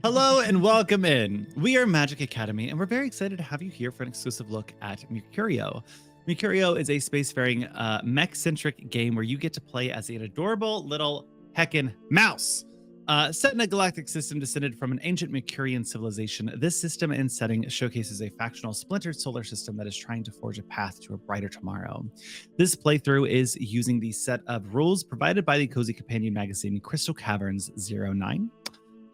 Hello and welcome in. We are Magic Academy, and we're very excited to have you here for an exclusive look at Mercurio. Mercurio is a spacefaring, mech-centric game where you get to play as an adorable little heckin' mouse. Set in a galactic system descended from an ancient Mercurian civilization, this system and setting showcases a factional splintered solar system that is trying to forge a path to a brighter tomorrow. This playthrough is using the set of rules provided by the Cozy Companion magazine Crystal Caverns 09.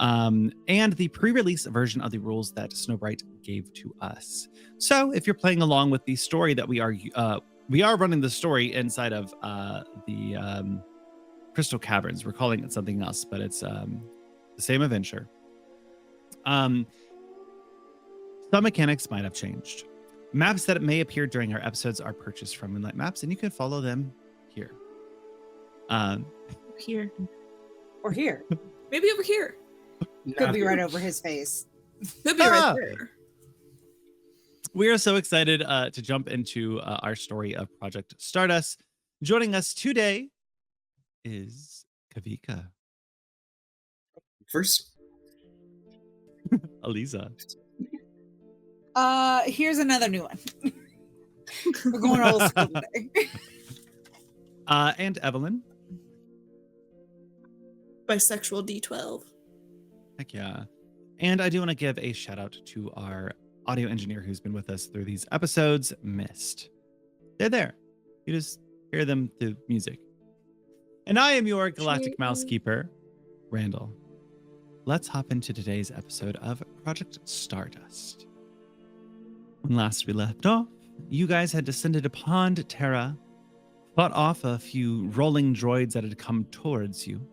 And the pre-release version of the rules that Snowbright gave to us. So if you're playing along with the story that we are running the story inside of the Crystal Caverns. We're calling it something else, but it's the same adventure. Some mechanics might have changed. Maps that may appear during our episodes are purchased from Moonlight Maps, and you can follow them here. Here. Or here. Maybe over here. Could be right over his face. Could be right there. We are so excited to jump into our story of Project Stardust. Joining us today is Kavika. First. Aliza. Here's another new one. We're going old school today. And Evelyn. Bisexual D12. Heck yeah. And I do want to give a shout out to our audio engineer who's been with us through these episodes, Mist. They're there. You just hear them through music. And I am your galactic mousekeeper, Randall. Let's hop into today's episode of Project Stardust. When last we left off, you guys had descended upon Terra, fought off a few rolling droids that had come towards you,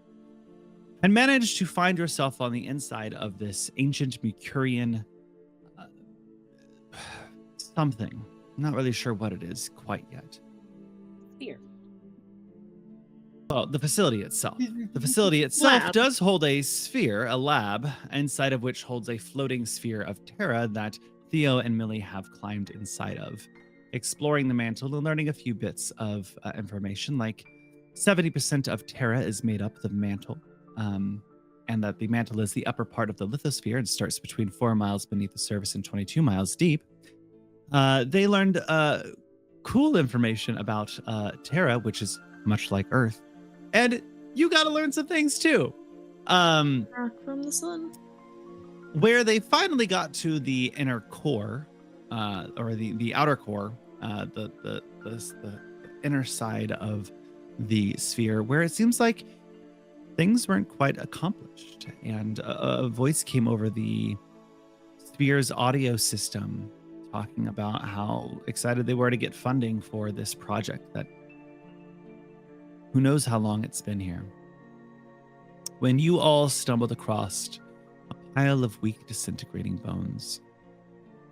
and managed to find yourself on the inside of this ancient Mercurian something. I'm not really sure what it is quite yet. Here. Well, the facility itself. The facility itself Lab. does hold a sphere, a lab, inside of which holds a floating sphere of Terra that Theo and Millie have climbed inside of, exploring the mantle and learning a few bits of information, like 70% of Terra is made up of the mantle. And that the mantle is the upper part of the lithosphere and starts between 4 miles beneath the surface and 22 miles deep. They learned cool information about Terra, which is much like Earth. And you got to learn some things too. Back from the sun. Where they finally got to the inner core, or the outer core, the inner side of the sphere, where it seems like things weren't quite accomplished, and a voice came over the sphere's audio system talking about how excited they were to get funding for this project that who knows how long it's been here. When you all stumbled across a pile of weak disintegrating bones,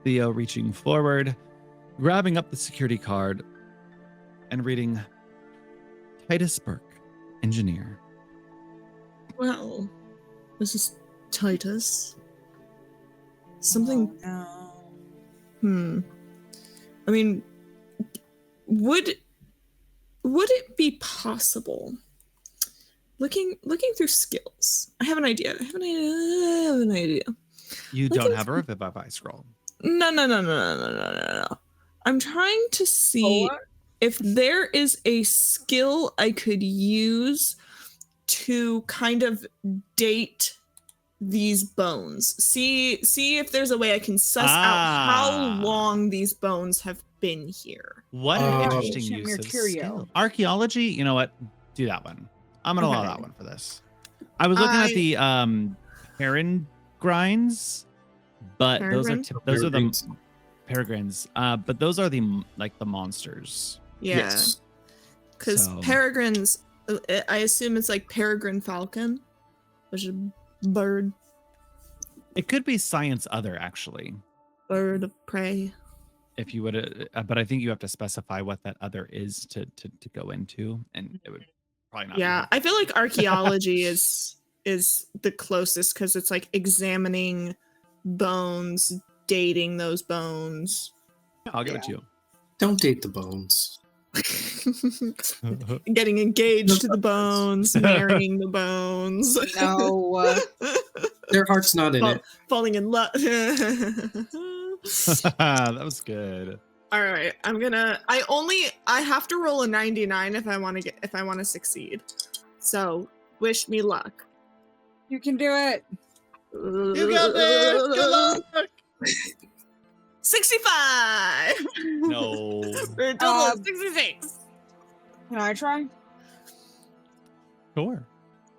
Theo reaching forward, grabbing up the security card, and reading Titus Burke, engineer. Well, this is Titus. Something. Oh, no. I mean, would it be possible? Looking through skills, I have an idea. You don't have a revivify scroll. No. I'm trying to see if there is a skill I could use to kind of date these bones. See if there's a way I can suss out how long these bones have been here. What an interesting Ancient use of Mercurio. skill. Archaeology, you know what? Do that one. I'm going to allow that one for this. I was looking at the Heron grinds, but those are the peregrines. But those are the monsters. Yeah. Yes. Because So- peregrines I assume it's like peregrine falcon, which is a bird It could be science other, actually. of prey. If you would, but I think you have to specify what that other is to go into, and it would probably not. Yeah, I feel like archaeology is the closest because it's like examining bones, dating those bones. I'll give it to you. Don't date the bones. Getting engaged to the bones, marrying the bones. No. Their heart's not in it. Falling in love. That was good. All right, I have to roll a 99 if I want to succeed. So, wish me luck. You can do it. You got this. Good luck. 65. No. For a total of 66. Can I try? Sure.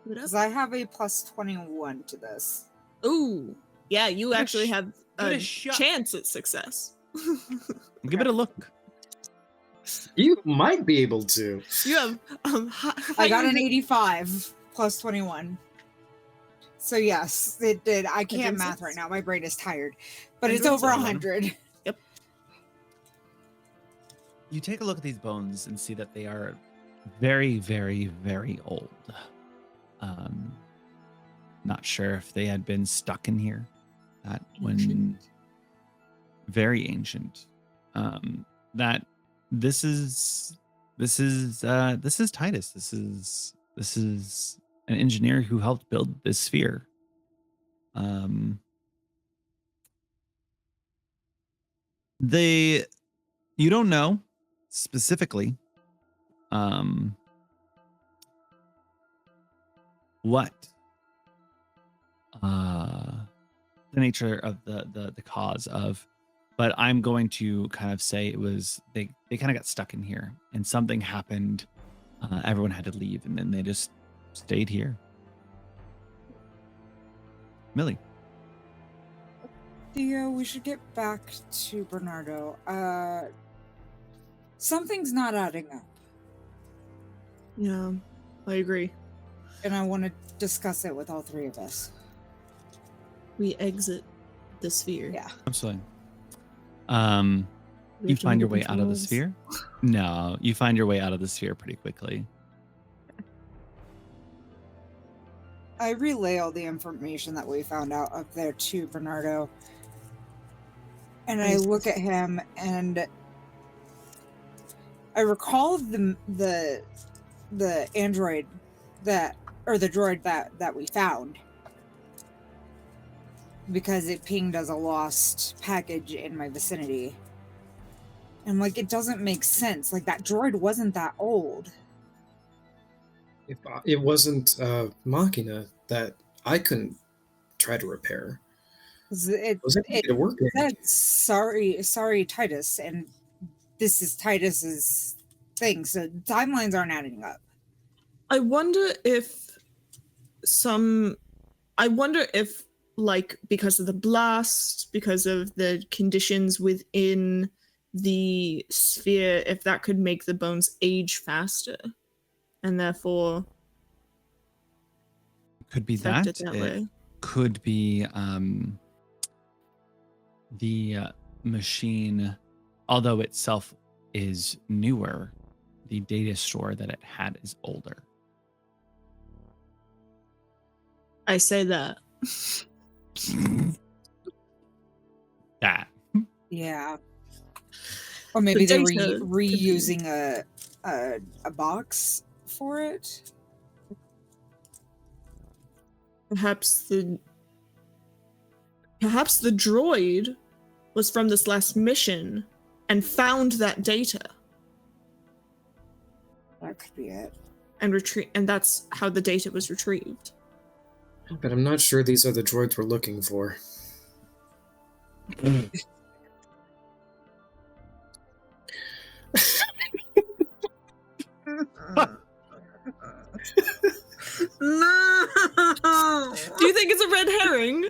Because I have a plus 21 to this. Ooh, yeah, you actually have give it a a shot. chance at success. Give it a look. You might be able to. You have I got an 85 plus 21. So yes, it did. I can't math right now. My brain is tired. But it's over 100. Yep. You take a look at these bones and see that they are very, very, very old. Not sure if they had been stuck in here. Very ancient. That this is Titus. This is an engineer who helped build this sphere. You don't know specifically what the nature of the cause of, but I'm going to kind of say it was they kind of got stuck in here and something happened. Everyone had to leave and then they just stayed here. Millie. Theo, we should get back to Bernardo. Something's not adding up. Yeah, I agree. And I want to discuss it with all three of us. We exit the sphere. Yeah. Absolutely. We You have to find make your a way bunch of out of the rolls. sphere? No, you find your way out of the sphere pretty quickly. I relay all the information that we found out up there to Bernardo. And I look at him and I recall the android the droid that we found. Because it pinged as a lost package in my vicinity. And like, it doesn't make sense. Like, that droid wasn't that old. If it wasn't Machina that I couldn't try to repair. It working? said, sorry, Titus, and this is Titus's thing, so timelines aren't adding up. I wonder if like because of the blast, because of the conditions within the sphere, if that could make the bones age faster, and therefore Could be affect that. it that It way. could be the machine, although itself is newer, the data store that it had is older. I say that. That. Yeah. Or maybe The they were data could be- reusing a box for it. Perhaps the droid was from this last mission and found that data That could be it. and that's how the data was retrieved. But I'm not sure these are the droids we're looking for. No. Do you think it's a red herring? No.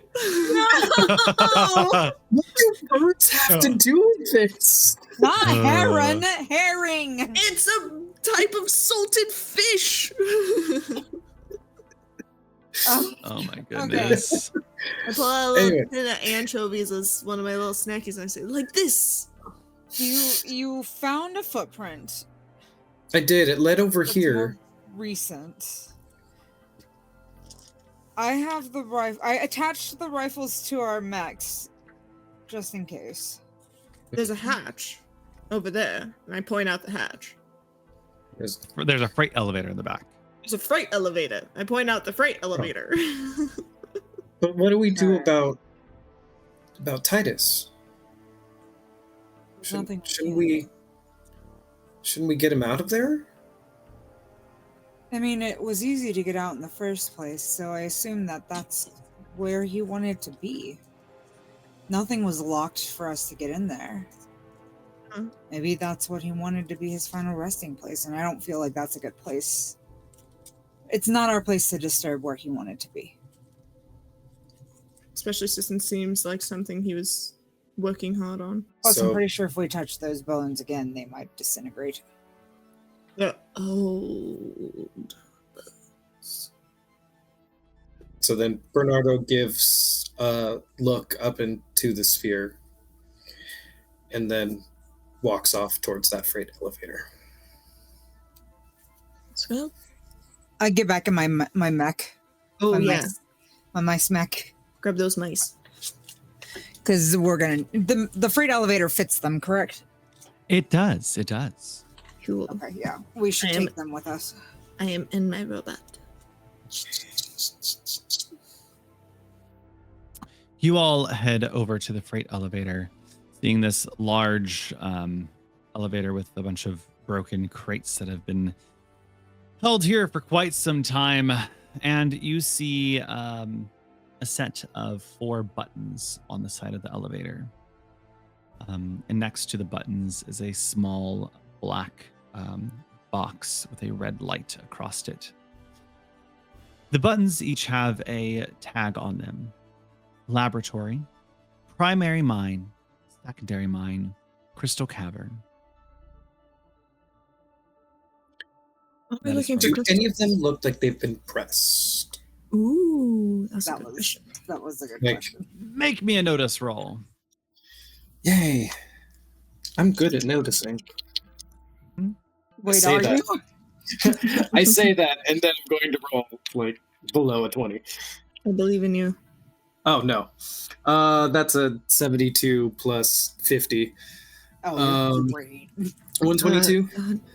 What do birds have to do with this? Not heron, herring. It's a type of salted fish. Oh my goodness. I pull out a little Anyway. tin of anchovies as one of my little snackies, and I say, like this. You found a footprint. I did. It led over That's here. more recent. I have the rifle. I attached the rifles to our mechs, just in case. There's a hatch over there, and I point out the hatch. There's- There's a freight elevator in the back. There's a freight elevator. I point out the freight elevator. But what do we do Alright. about Titus? There's nothing Shouldn't we get him out of there? I mean, it was easy to get out in the first place, so I assume that that's where he wanted to be. Nothing was locked for us to get in there. Huh. Maybe that's what he wanted to be his final resting place, and I don't feel like that's a good place. It's not our place to disturb where he wanted to be. Especially since it seems like something he was working hard on. Plus, I'm So- pretty sure if we touch those bones again, they might disintegrate. They're old. So then Bernardo gives a look up into the sphere and then walks off towards that freight elevator. Let's go. I get back in my mech. Oh, my yeah. My mice mech. Grab those mice. Because we're gonna the freight elevator fits them, correct? It does. It does. Cool. Okay, yeah. We should I am- take them with us. I am in my robot. You all head over to the freight elevator, seeing this large elevator with a bunch of broken crates that have been held here for quite some time. And you see a set of 4 buttons on the side of the elevator. And next to the buttons is a small black box with a red light across it. The buttons each have a tag on them. Laboratory, primary mine, secondary mine, crystal cavern. What are That we is looking fine. for? Do any of them look like they've been pressed? Ooh, that's a That good was question. that was a good Like- question. Make me a notice roll. Yay. I'm good at noticing. Wait, say are that. you? I say that, and then I'm going to roll, like, below a 20. I believe in you. Oh, no. That's a 72 plus 50. Oh, Um, great. 122?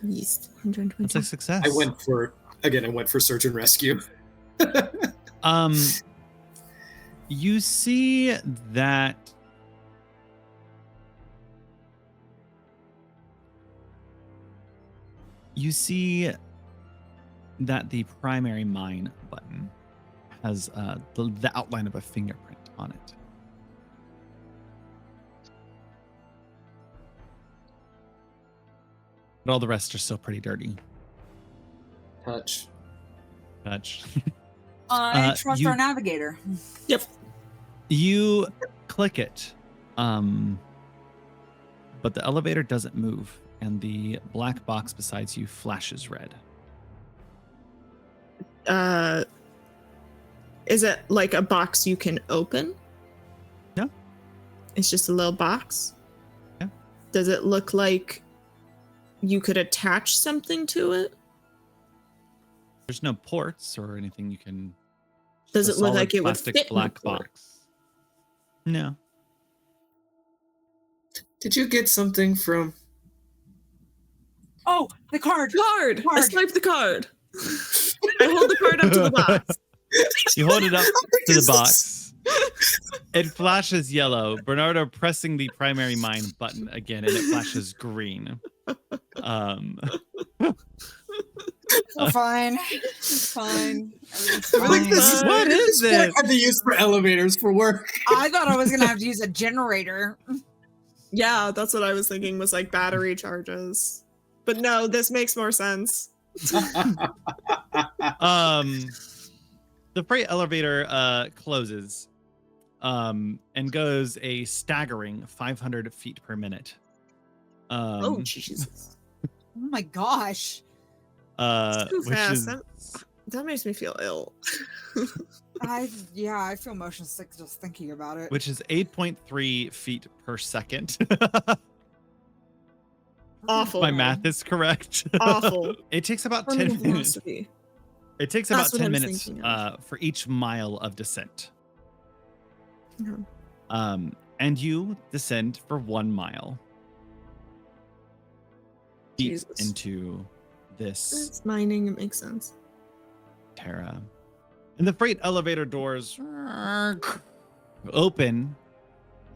Yes, That's 120. a success. I went for search and rescue. You see that the primary mine button has the outline of a fingerprint on it. But all the rest are still pretty dirty. Touch. Touch. I trust you- our navigator. Yep. You click it, but the elevator doesn't move, and the black box beside you flashes red. Is it like a box you can open? No. It's just a little box? Yeah. Does it look like you could attach something to it? There's no ports or anything you can. Does just it a look solid like it would plastic fit in black the port? box? No. Did you get something from... Oh, the card. Card! I Card. swipe the card. I hold the card up to the box. You hold it up to the box. It flashes yellow. Bernardo pressing the primary mine button again, and it flashes green. We're fine. It's fine. Everything's I feel like fine. this is What is what I it? had to use for elevators for work. I thought I was gonna have to use a generator. Yeah, that's what I was thinking was like battery charges. But no, this makes more sense. The freight elevator closes and goes a staggering 500 feet per minute. Oh, Jesus. Oh my gosh. Too which fast. is That makes me feel ill. I feel motion sick just thinking about it. which is 8.3 feet per second. Awful. My math is correct. Awful. It takes about Terminal 10 minutes. velocity. It takes That's about what I 10 was minutes thinking of. for each mile of descent. Okay. And you descend for 1 mile deep Jesus. into this It's mining. It makes sense. Terra. And the freight elevator doors open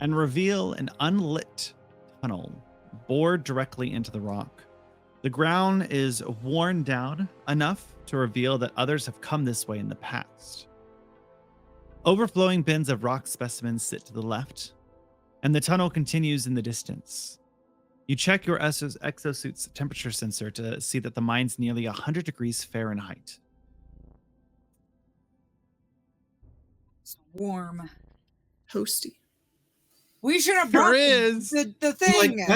and reveal an unlit tunnel bored directly into the rock. The ground is worn down enough to reveal that others have come this way in the past. Overflowing bins of rock specimens sit to the left, and the tunnel continues in the distance. You check your exosuit's temperature sensor to see that the mine's nearly 100 degrees Fahrenheit. It's warm. Toasty. We should have There brought is. the thing. Like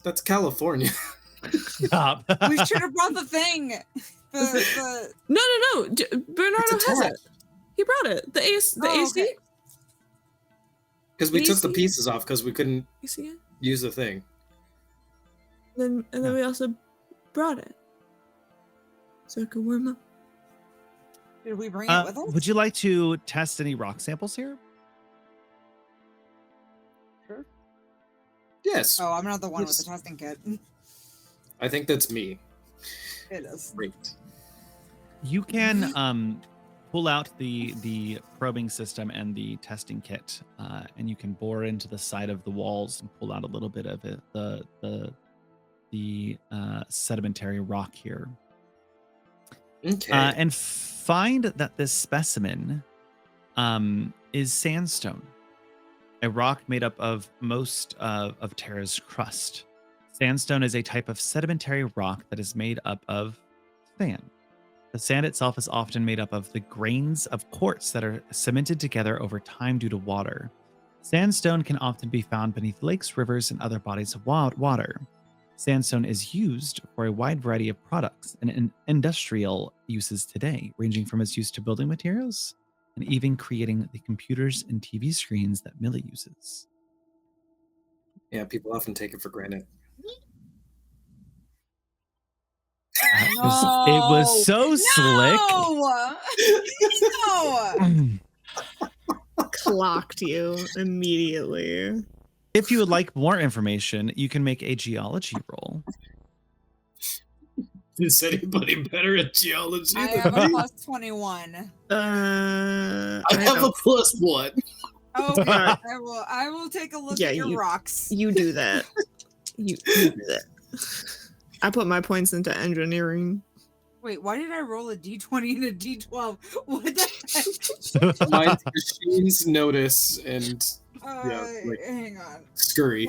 that's California. Stop. We should have brought the thing. The No. Bernardo It's a has tent. it. He brought it. The AC. okay. Because we took the Easy. pieces off because we couldn't You see it? use the thing. And then we also brought it. So it could warm up. Did we bring it with us? Would you like to test any rock samples here? Sure. Yes. Oh, I'm not the one with Yes. the testing kit. I think that's me. It is. Great. You can pull out the probing system and the testing kit, and you can bore into the side of the walls and pull out a little bit of it, the sedimentary rock here, Okay. and find that this specimen is sandstone, a rock made up of most of Terra's crust. Sandstone is a type of sedimentary rock that is made up of sand. The sand itself is often made up of the grains of quartz that are cemented together over time due to water. Sandstone can often be found beneath lakes, rivers, and other bodies of water. Sandstone is used for a wide variety of products and in industrial uses today, ranging from its use to building materials and even creating the computers and TV screens that Millie uses. Yeah, people often take it for granted. It was so slick. No. Clocked you immediately. If you would like more information, you can make a geology roll. Is anybody better at geology I than have a me? plus 21. I have a +1. Okay, I will take a look Yeah, at your you- rocks. You do that. You do that. I put my points into engineering. Wait, why did I roll a d20 and a d12? What the heck? My machines notice and like- Hang on. scurry.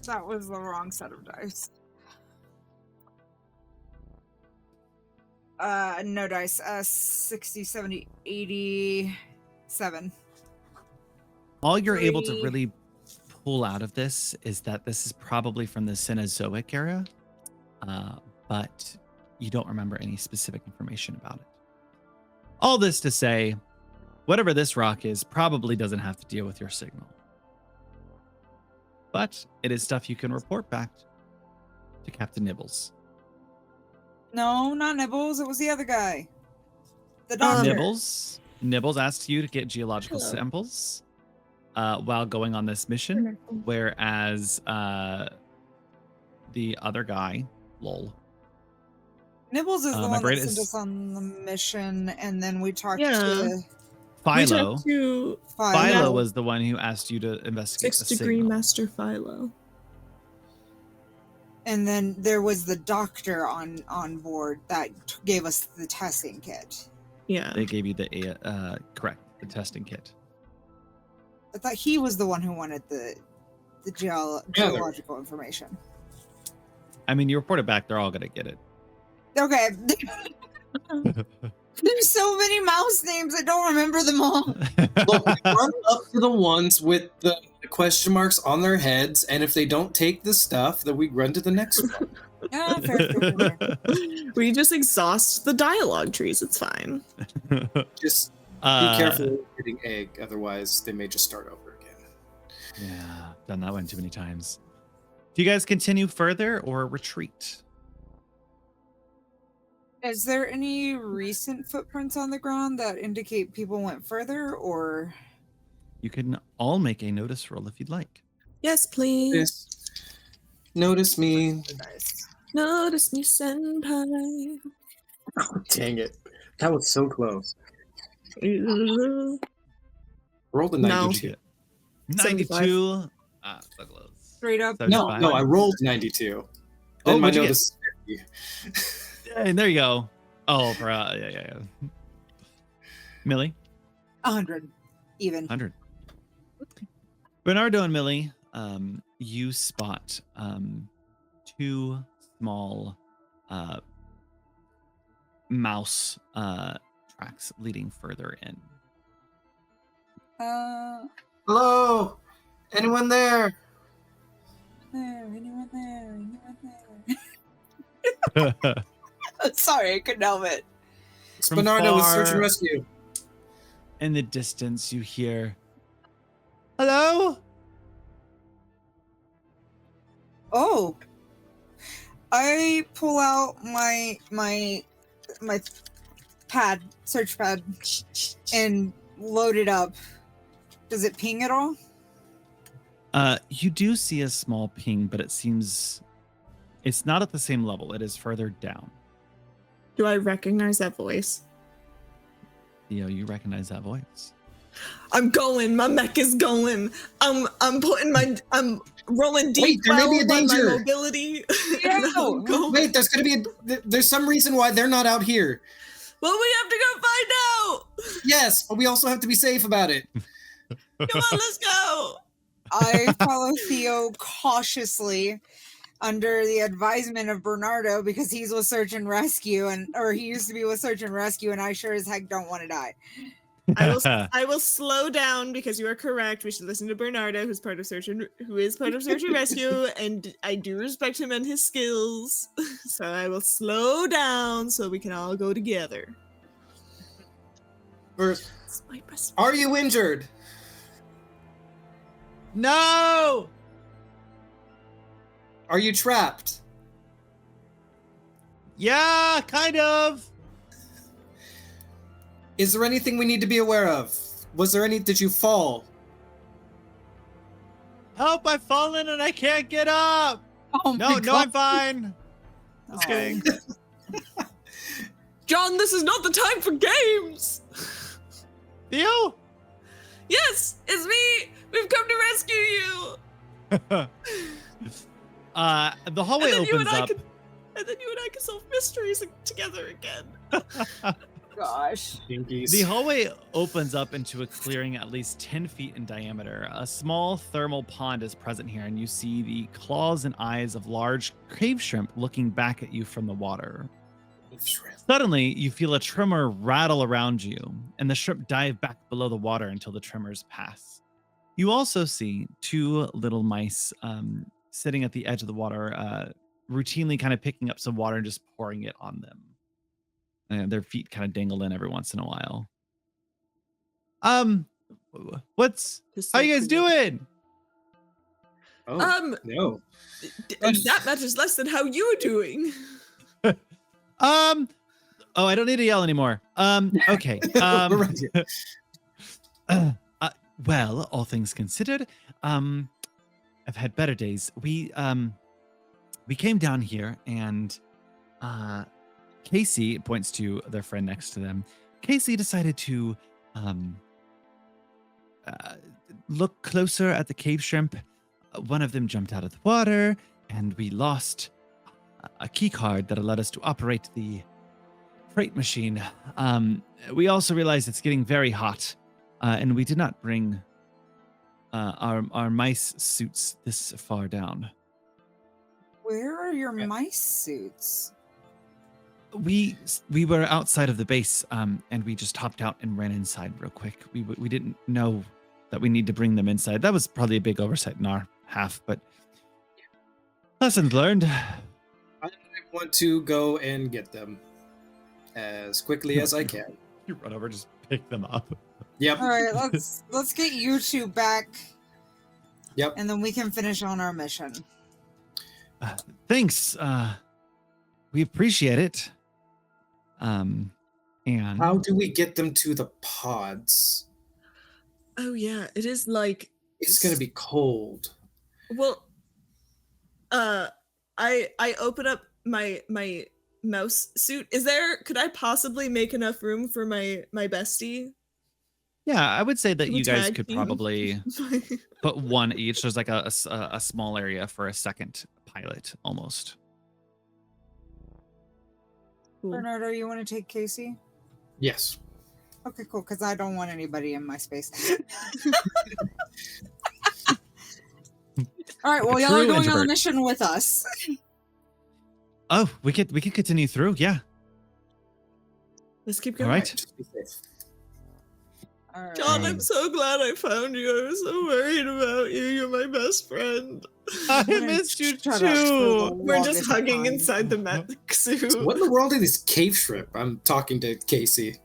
That was the wrong set of dice. No dice. 60, 70, 87. All you're able to 3. really pull out of this is that this is probably from the Cenozoic era, but you don't remember any specific information about it. All this to say, whatever this rock is probably doesn't have to deal with your signal. But it is stuff you can report back to Captain Nibbles. No, not Nibbles. It was the other guy. The doctor. Nibbles asks you to get geological Hello. samples while going on this mission, whereas the other guy, lol. Nibbles is the my one that brain sent is- us on the mission, and then we talked Yeah. to We Philo. talked to Philo was the one who asked you to investigate 6th the degree signal. Master Philo. and then there was the doctor on board that gave us the testing kit. Yeah. They gave you the the testing kit. I thought he was the one who wanted the geological information. I mean, you report it back; they're all gonna get it. Okay. There's so many mouse names, I don't remember them all. Look, we run up to the ones with the question marks on their heads, and if they don't take the stuff, then we run to the next one. Fair. We just exhaust the dialogue trees. It's fine. Just be careful hitting egg, otherwise they may just start over again. Yeah, done that one too many times. Do you guys continue further or retreat? Is there any recent footprints on the ground that indicate people went further, or? You can all make a notice roll if you'd like. Yes, please. Yes. Notice me. Notice me, senpai. Oh, dang it. That was so close. Ooh. Rolled a No. 92. 92. So close. Straight up? No, I rolled 92. Then my what'd you notice is 50. And there you go. Oh, yeah. Millie? 100. Even. 100. Bernardo and Millie, you spot two small mouse tracks leading further in. Hello? Anyone there? Anyone there? Sorry, I couldn't help it. It's From Bernardo with Search far- and Rescue. In the distance, you hear, "Hello?" Oh. I pull out my pad, search pad, and load it up. Does it ping at all? You do see a small ping, but it seems it's not at the same level. It is further down. Do I recognize that voice? Theo, you recognize that voice. I'm going. My mech is going. I'm rolling Wait, there may be a D12 on my danger. mobility. Yeah. I'm going. Wait, there's some reason why they're not out here. Well, we have to go find out. Yes, but we also have to be safe about it. Come on, let's go. I follow Theo cautiously under the advisement of Bernardo because he's with Search and Rescue, or he used to be with Search and Rescue, and I sure as heck don't want to die. I will slow down because you are correct. We should listen to Bernardo, who is part of Search and Rescue, and I do respect him and his skills. So I will slow down so we can all go together. First, It's my best. are you injured? No! Are you trapped? Yeah, kind of. Is there anything we need to be aware of? Did you fall? Help, I've fallen and I can't get up. Oh No, I'm fine. Just Oh. kidding. John, this is not the time for games. Theo? Yes, it's me. We've come to rescue you. The hallway opens up. And then you and I can solve mysteries together again. Gosh. The hallway opens up into a clearing at least 10 feet in diameter. A small thermal pond is present here, and you see the claws and eyes of large cave shrimp looking back at you from the water. Suddenly, you feel a tremor rattle around you, and the shrimp dive back below the water until the tremors pass. You also see two little mice sitting at the edge of the water, routinely kind of picking up some water and just pouring it on them. And their feet kind of dangle in every once in a while. How you guys doing? Oh, no. That matters less than how you are doing. Oh, I don't need to yell anymore. Okay. We're right here. Well, all things considered, I've had better days. We came down here and Casey points to their friend next to them. Casey decided to look closer at the cave shrimp. One of them jumped out of the water, and we lost a key card that allowed us to operate the freight machine. We also realized it's getting very hot, and we did not bring our mice suits this far down. Where are your mice suits? We were outside of the base, and we just hopped out and ran inside real quick. We didn't know that we need to bring them inside. That was probably a big oversight in our half, but lessons learned. I want to go and get them as quickly as I can. You run over, just pick them up. Yep. All right, let's get you two back. Yep. And then we can finish on our mission. Thanks. We appreciate it. And How do we get them to the pods? Oh yeah, it is like It's gonna be cold. well. I open up my mouse suit. Could I possibly make enough room for my bestie? yeah, I would say that Can we you guys tag could team? probably put one each. There's like a small area for a second pilot almost. Cool. Bernardo, you want to take Casey? Yes. Okay, cool, because I don't want anybody in my space. All right, well, Like a y'all are true going on introvert. a mission with us. Oh, we could continue through. Yeah. Let's keep All going. right. Just be safe. All right. John, I'm so glad I found you. I was so worried about you. You're my best friend. I gonna missed you shut up for the too. We're just longest hugging time. inside the mech suit. What in the world is cave shrimp? I'm talking to Casey.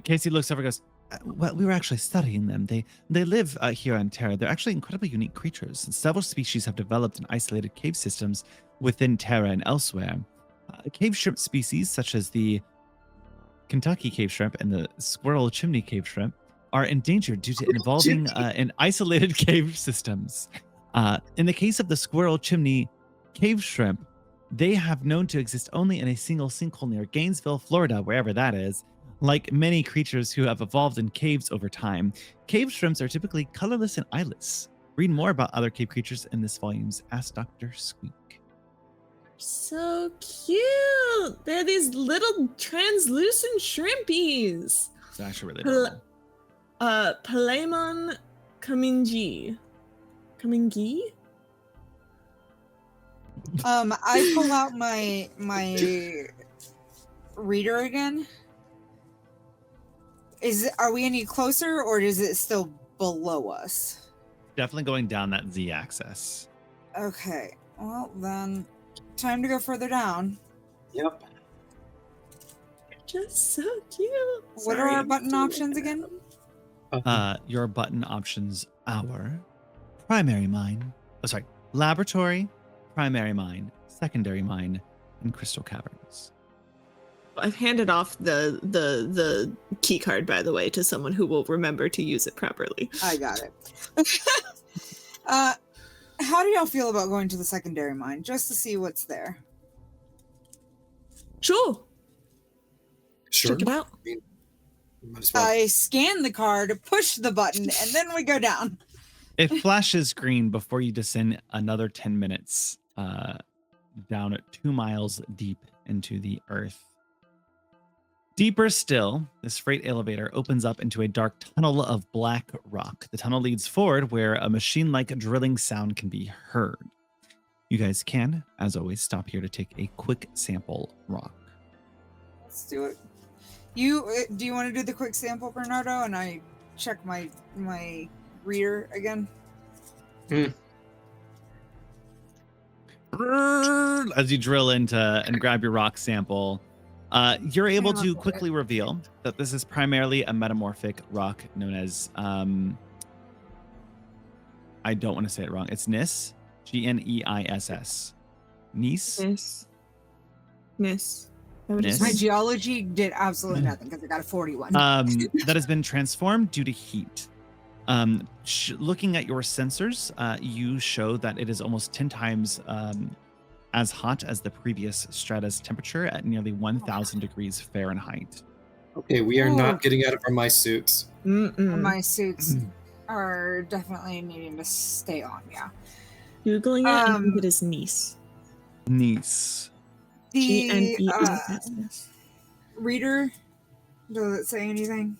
Casey looks over and goes, well, we were actually studying them. They live here on Terra. They're actually incredibly unique creatures. And several species have developed in isolated cave systems within Terra and elsewhere. Cave shrimp species, such as the Kentucky cave shrimp and the squirrel chimney cave shrimp, are endangered due to evolving in isolated cave systems. In the case of the squirrel chimney cave shrimp, they have known to exist only in a single sinkhole near Gainesville, Florida, wherever that is. Like many creatures who have evolved in caves over time, cave shrimps are typically colorless and eyeless. Read more about other cave creatures in this volume's Ask Dr. Squeak. So cute. They're these little translucent shrimpies. It's actually really Pal- adorable. Palemon Kamingi. Kamingi? I pull out my reader again. Are we any closer, or is it still below us? Definitely going down that Z-axis. Okay, well then, time to go further down. Yep. Just so cute. What are our button options again? Your button options are primary mine, laboratory, primary mine, secondary mine, and crystal caverns. I've handed off the key card, by the way, to someone who will remember to use it properly. I got it. How do y'all feel about going to the secondary mine just to see what's there? Sure. Sure. Check it out. Might as well. I scan the card, push the button, and then we go down. It flashes green before you descend another 10 minutes down 2 miles deep into the earth. Deeper still, this freight elevator opens up into a dark tunnel of black rock. The tunnel leads forward where a machine-like drilling sound can be heard. You guys can, as always, stop here to take a quick sample rock. Let's do it. Do you want to do the quick sample, Bernardo, and I check my reader again? As you drill into and grab your rock sample, you're able to quickly reveal that this is primarily a metamorphic rock known as, I don't want to say it wrong. It's Gneiss, Gneiss. Gneiss? Miss. My geology did absolutely nothing because I got a 41. That has been transformed due to heat. Looking at your sensors, you show that it is almost 10 times as hot as the previous strata's temperature at nearly 1,000 degrees Fahrenheit. Okay, we are not getting out of our mice suits. My suits are definitely needing to stay on, yeah. Googling it, I think it is niece. Gneiss. The G-N-E-I-S-S. reader, does it say anything?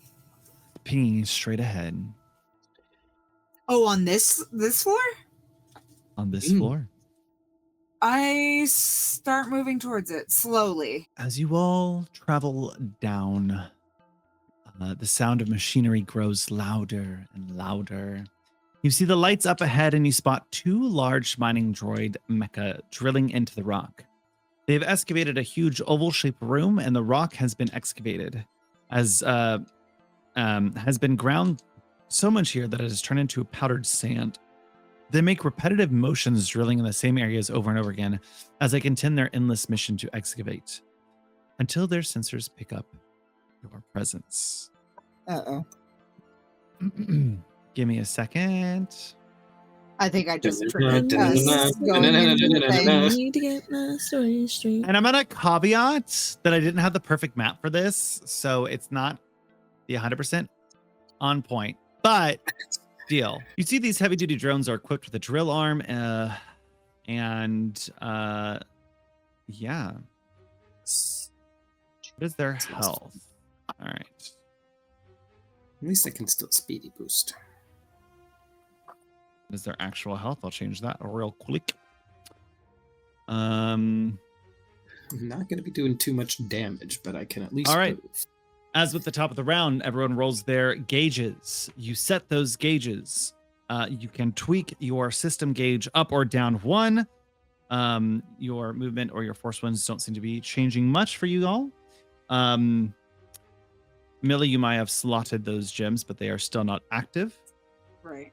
Pinging straight ahead Oh, on this floor? on this floor. I start moving towards it slowly. As you all travel down, the sound of machinery grows louder and louder. You see the lights up ahead and you spot 2 large mining droid mecha drilling into the rock. They've excavated a huge oval-shaped room, and the rock has been excavated, as has been ground so much here that it has turned into powdered sand. They make repetitive motions, drilling in the same areas over and over again, as they continue their endless mission to excavate, until their sensors pick up your presence. Uh-oh. Give me a second. I think I just Dun-dun-dun, triggered us going into the dun-dun-dun-dun-dun-dun. thing. I need to get my story straight. And I'm gonna caveat that I didn't have the perfect map for this, so it's not the 100% on point, but deal. You see these heavy duty drones are equipped with a drill arm, and yeah. What is their health? All right. At least I can still speedy boost. What is their actual health? I'll change that real quick. Um, I'm not going to be doing too much damage, but I can at least All right. move. As with the top of the round, everyone rolls their gauges. You set those gauges. You can tweak your system gauge up or down 1. Your movement or your force winds don't seem to be changing much for you all. Millie, you might have slotted those gems, but they are still not active. Right.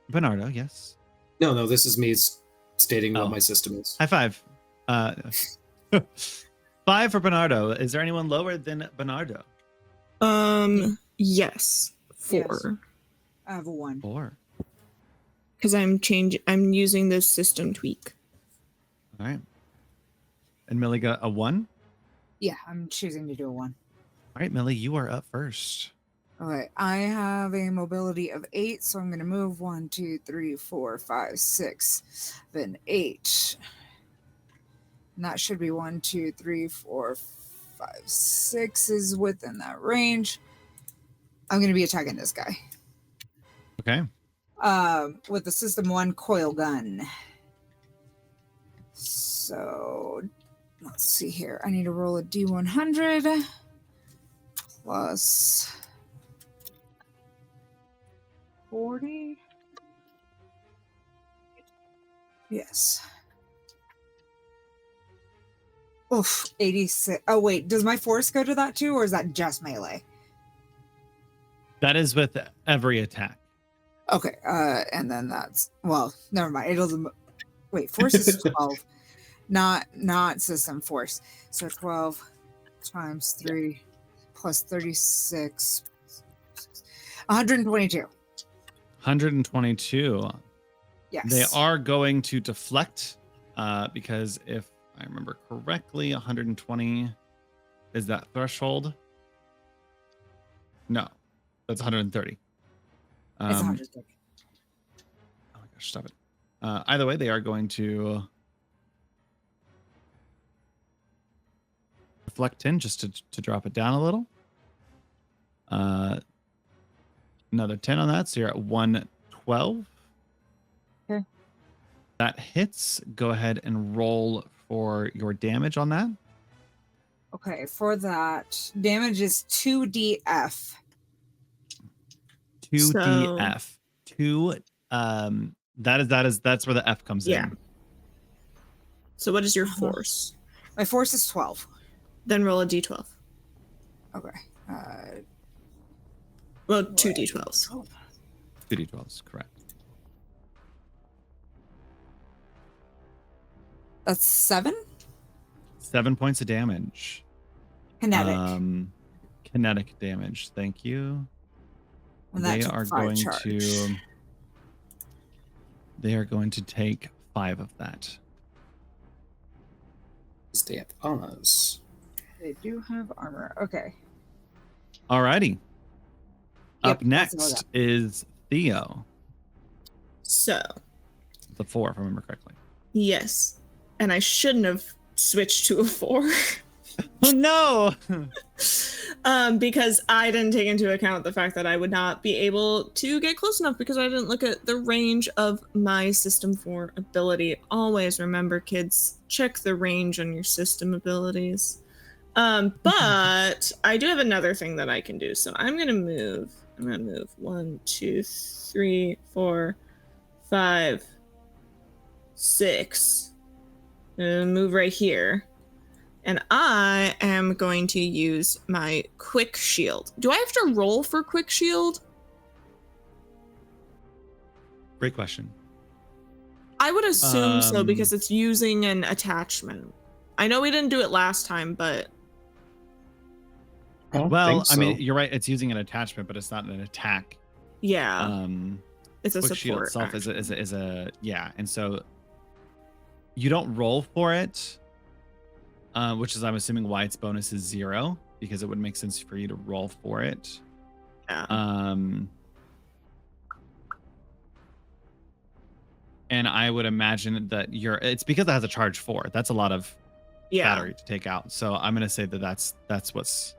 Bernardo, yes. No, this is me stating Oh. what my system is. High five. 5 for Bernardo. Is there anyone lower than Bernardo? Yes. 4. I have a 1. 4. Because I'm using this system tweak. All right. And Millie got a 1. Yeah, I'm choosing to do a 1. All right, Millie, you are up first. Okay, I have a mobility of 8, so I'm going to move 1, 2, 3, 4, 5, 6, 7, 8. And that should be 1, 2, 3, 4, 5, 6 is within that range. I'm going to be attacking this guy. Okay. With the System 1 coil gun. So, let's see here. I need to roll a D100 plus 40. Yes. Oof, 86. Oh, wait. Does my force go to that too, or is that just melee? That is with every attack. Okay. And then that's, well, never mind. It doesn't. Wait, force is 12, not system force. So 12 times 3 plus 36, 122. 122. Yes. They are going to deflect because if I remember correctly, 120 is that threshold. No, that's 130. It's 130. Oh my gosh, stop it. Either way, they are going to deflect 10 just to drop it down a little. Another 10 on that, so you're at 112. Okay. That hits. Go ahead and roll for your damage on that. Okay, for that, damage is 2df. 2df. 2 that's where the F comes Yeah. in. So what is your force? My force is 12. Then roll a d12. Okay. Well, 2 d12s. 2d12s, correct. That's 7? 7 points of damage. Kinetic. Kinetic damage. Thank you. And that They took are 5 going charge. to. They are going to take 5 of that. They have armors. They do have armor. Okay. Alrighty. Up Yep, that's all I next got. is Theo, So, the 4, if I remember correctly. yes. And I shouldn't have switched to a 4. Oh no! Because I didn't take into account the fact that I would not be able to get close enough because I didn't look at the range of my System 4 ability. Always remember, kids, check the range on your system abilities. But I do have another thing that I can do. So I'm gonna move 1, 2, 3, 4, 5, 6. Move right here. And I am going to use my quick shield. Do I have to roll for quick shield? Great question. I would assume so because it's using an attachment. I know we didn't do it last time, but I don't Well, think so. I mean, you're right. It's using an attachment, but it's not an attack. yeah, it's a Quick shield support. itself is a yeah, and so you don't roll for it, which is I'm assuming why its bonus is 0 because it would make sense for you to roll for it. Yeah. And I would imagine that it's because it has a charge 4. That's a lot of battery to take out. So I'm gonna say that's what's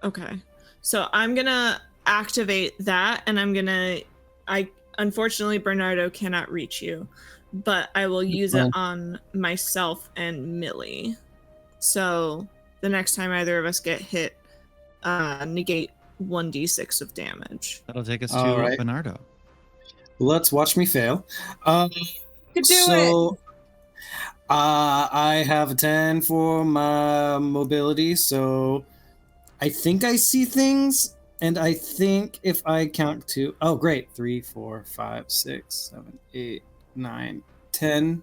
okay. So I'm gonna activate that, and unfortunately Bernardo cannot reach you, but I will use it on myself and Millie. So the next time either of us get hit, negate 1d6 of damage. that'll take us to All right. Bernardo. Let's watch me fail. You could do it. I have a 10 for my mobility, so I think I see things, and I think if I count to... Oh, great. 3, 4, 5, 6, 7, 8, 9, 10.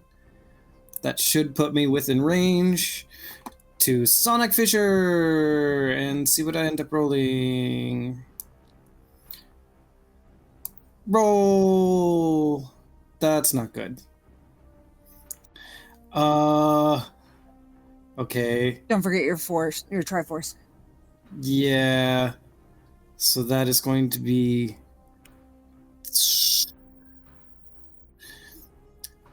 That should put me within range to Sonic Fisher and see what I end up rolling. Roll. That's not good. Okay. Don't forget your Triforce. Yeah. So that is going to be...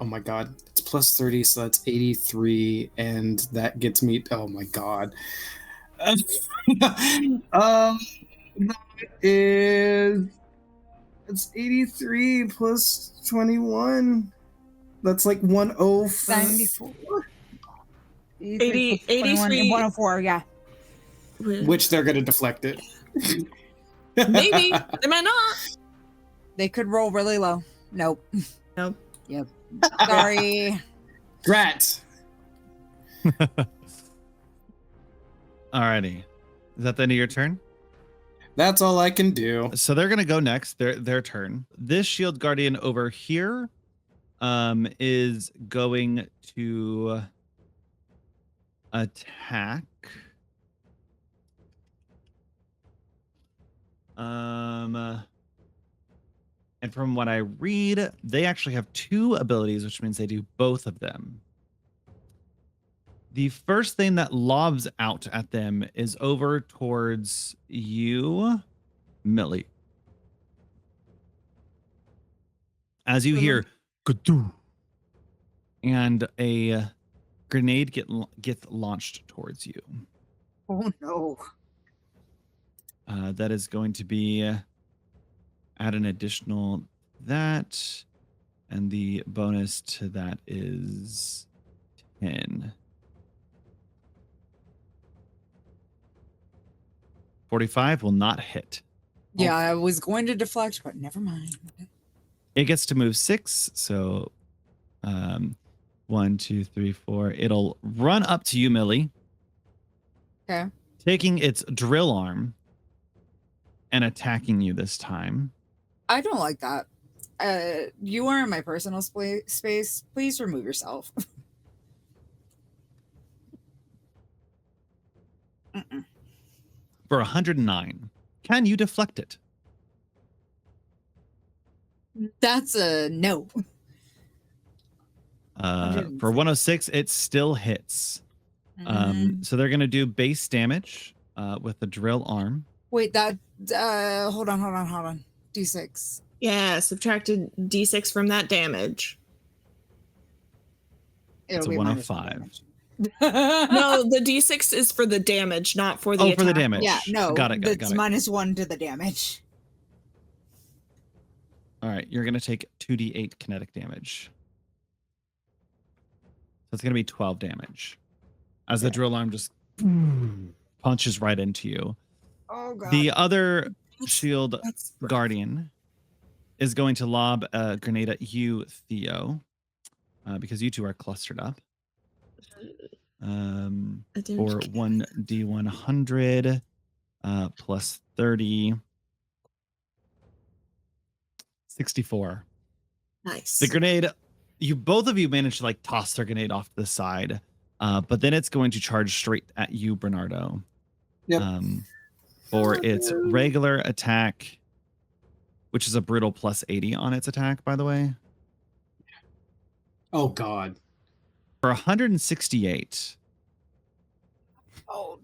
Oh my god. It's plus 30, so that's 83, and that gets me... Oh my god. That is... It's 83 plus 21. That's like 104. 94. 83. 104, yeah. Which they're going to deflect it. Maybe. They might not. They could roll really low. Nope. Nope. Yep. Sorry. Grat. Alrighty. Is that the end of your turn? That's all I can do. So they're gonna go next. Their turn. This shield guardian over here is going to attack. And from what I read, they actually have 2 abilities, which means they do both of them. The first thing that lobs out at them is over towards you, Millie. As you hear, "Ka-doo," and a grenade gets launched towards you. Oh no. That is going to be add an additional that, and the bonus to that is 10. 45 will not hit. Yeah, I was going to deflect, but never mind. It gets to move 6, so 1, 2, 3, 4. It'll run up to you, Millie. Okay. Taking its drill arm and attacking you this time. I don't like that. You are in my personal space. Please remove yourself. For 109. Can you deflect it? That's a no. For 106, it still hits. So they're going to do base damage with the drill arm. Wait, that hold on. D6. Yeah, subtracted d6 from that damage. It's a 105. No, the d6 is for the damage, not for the attack. For the damage. Yeah, no. Got it. It's -1 to the damage. All right, you're going to take 2d8 kinetic damage. So it's going to be 12 damage. As the drill arm just punches right into you. Oh, God. The other shield guardian is going to lob a grenade at you, Theo, because you two are clustered up. A damage For cannon. 1d100 plus 30. 64. Nice. The grenade, both of you managed to like toss their grenade off to the side, but then it's going to charge straight at you, Bernardo. Yep. For Oh, its no. regular attack, which is a brutal plus 80 on its attack, by the way. Oh God. For 168. Oh,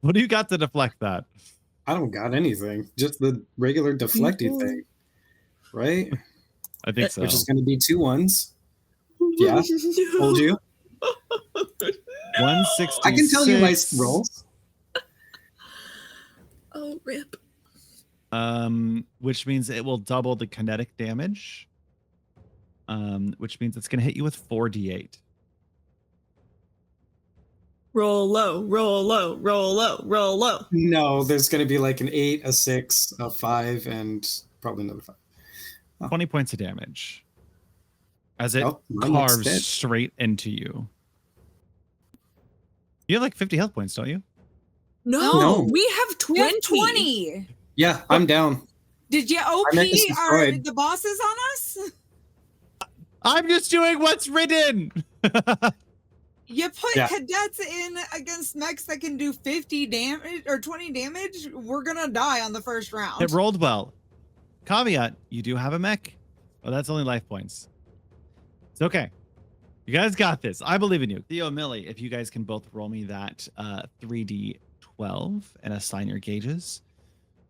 What do you got to deflect that? I don't got anything. Just the regular deflecty Mhm. thing, right? I think so. Which is going to be 2 1s. Yeah, No. told you. 166. I can tell you my rolls. Oh, rip. Which means it will double the kinetic damage. Which means it's going to hit you with 4d8. Roll low, roll low, roll low, roll low. No, there's going to be like an 8, a 6, a 5, and probably another 5. 20 points of damage. As it Oh, mine looks carves dead. straight into you. You have like 50 health points, don't you? No, No. we have 20. we have 20. Yeah, I'm down. Did you OP meant it's are destroyed. the bosses on us? I'm just doing what's written. You put Yeah. cadets in against mechs that can do 50 damage or 20 damage, we're gonna die on the first round. It rolled well. Caveat, you do have a mech. Oh, that's only life points. It's okay. You guys got this. I believe in you. Theo, Millie, if you guys can both roll me that 3d12 and assign your gauges.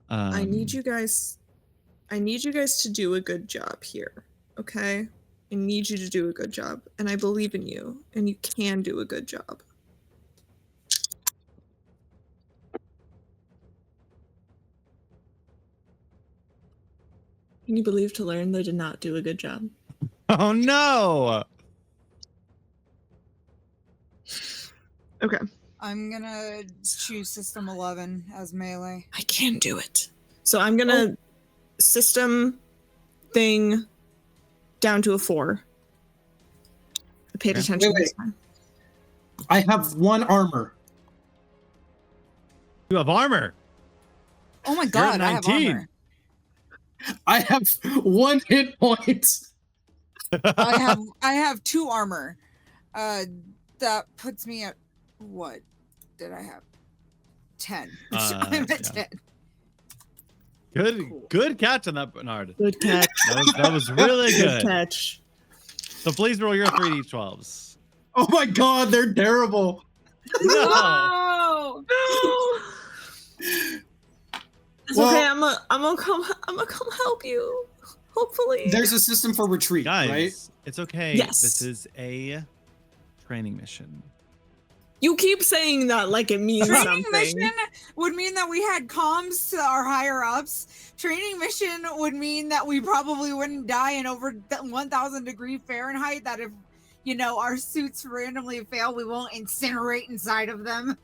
I need you guys to do a good job here. Okay? I need you to do a good job. And I believe in you. And you can do a good job. Can you believe to learn they did not do a good job? Oh no! Okay. I'm gonna choose system 11 as melee. I can do it. So I'm gonna system thing down to a 4. I paid Okay. attention Wait, this time. I have 1 armor. You have armor. Oh my god, I have 19. armor. I have 1 hit point. I have 2 armor. That puts me at what did I have? 10. I'm at yeah. 10. Good catch on that, Bernard. Good catch. That was really Good good. catch. So please roll your 3d12s. Oh my God, they're terrible. No. No! No. It's Well- okay. I'm gonna come help you. Hopefully. There's a system for retreat, Guys, right? it's okay. Yes. This is a training mission. You keep saying that like it means Training something. mission would mean that we had comms to our higher ups. Training mission would mean that we probably wouldn't die in over 1,000 degree Fahrenheit. That if, our suits randomly fail, we won't incinerate inside of them.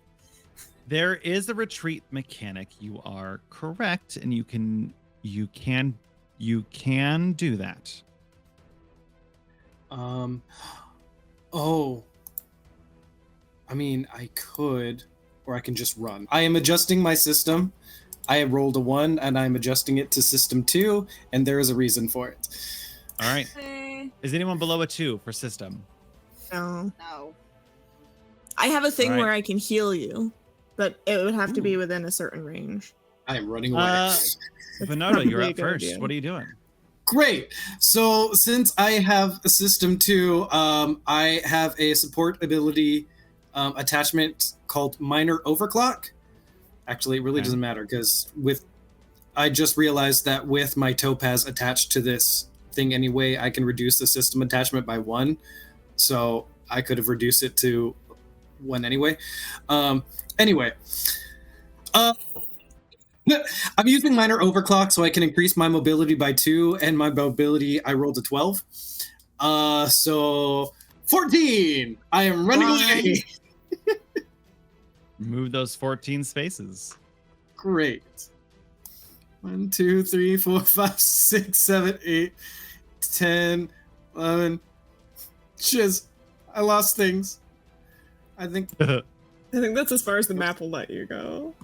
There is a retreat mechanic. You are correct, and you can do that. Oh. I mean, I could, or I can just run. I am adjusting my system. I rolled a 1, and I'm adjusting it to system 2, and there is a reason for it. All right. Is anyone below a 2 for system? No. No. I have a thing Alright. where I can heal you, but it would have to be within a certain range. I am running away. That's Bernardo, you're probably a up good first. idea. What are you doing? Great. So since I have a system 2, I have a support ability attachment called minor overclock. Actually, it really Okay. doesn't matter because I just realized that with my topaz attached to this thing anyway, I can reduce the system attachment by 1. So I could have reduced it to 1 anyway. Anyway, I'm using minor overclock so I can increase my mobility by 2, and my mobility I rolled a 12. So 14. I am running away. Move those 14 spaces. Great. 1, 2, 3, 4, 5, 6, 7, 8, 10, 11. Shiz. I lost things. I think I think that's as far as the map will let you go.